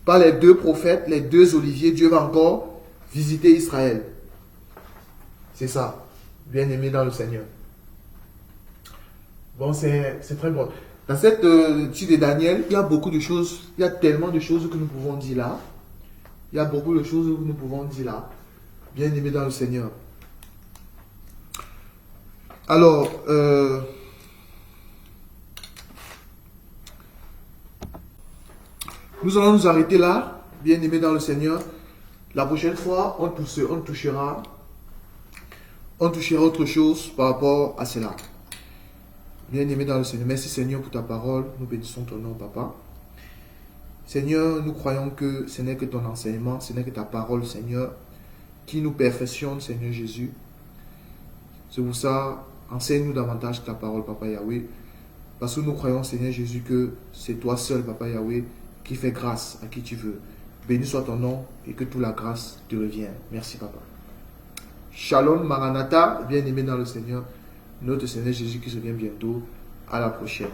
par les deux prophètes, les deux oliviers, Dieu va encore visiter Israël. C'est ça, bien-aimé dans le Seigneur. Bon, c'est très bon. Dans cette étude de Daniel, il y a beaucoup de choses, il y a tellement de choses que nous pouvons dire là. Il y a beaucoup de choses que nous pouvons dire là. Bien-aimé dans le Seigneur. Alors, nous allons nous arrêter là, bien-aimé dans le Seigneur. La prochaine fois, on touchera autre chose par rapport à cela. Bien-aimé dans le Seigneur, merci Seigneur pour ta parole. Nous bénissons ton nom, Papa. Seigneur, nous croyons que ce n'est que ton enseignement, ce n'est que ta parole, Seigneur, qui nous perfectionne, Seigneur Jésus. C'est pour ça, enseigne-nous davantage ta parole, Papa Yahweh. Parce que nous croyons, Seigneur Jésus, que c'est toi seul, Papa Yahweh, qui fait grâce à qui tu veux. Béni soit ton nom et que toute la grâce te revienne. Merci, Papa. Shalom, Maranatha, bien-aimé dans le Seigneur. Notre Seigneur Jésus qui se vient bientôt. À la prochaine.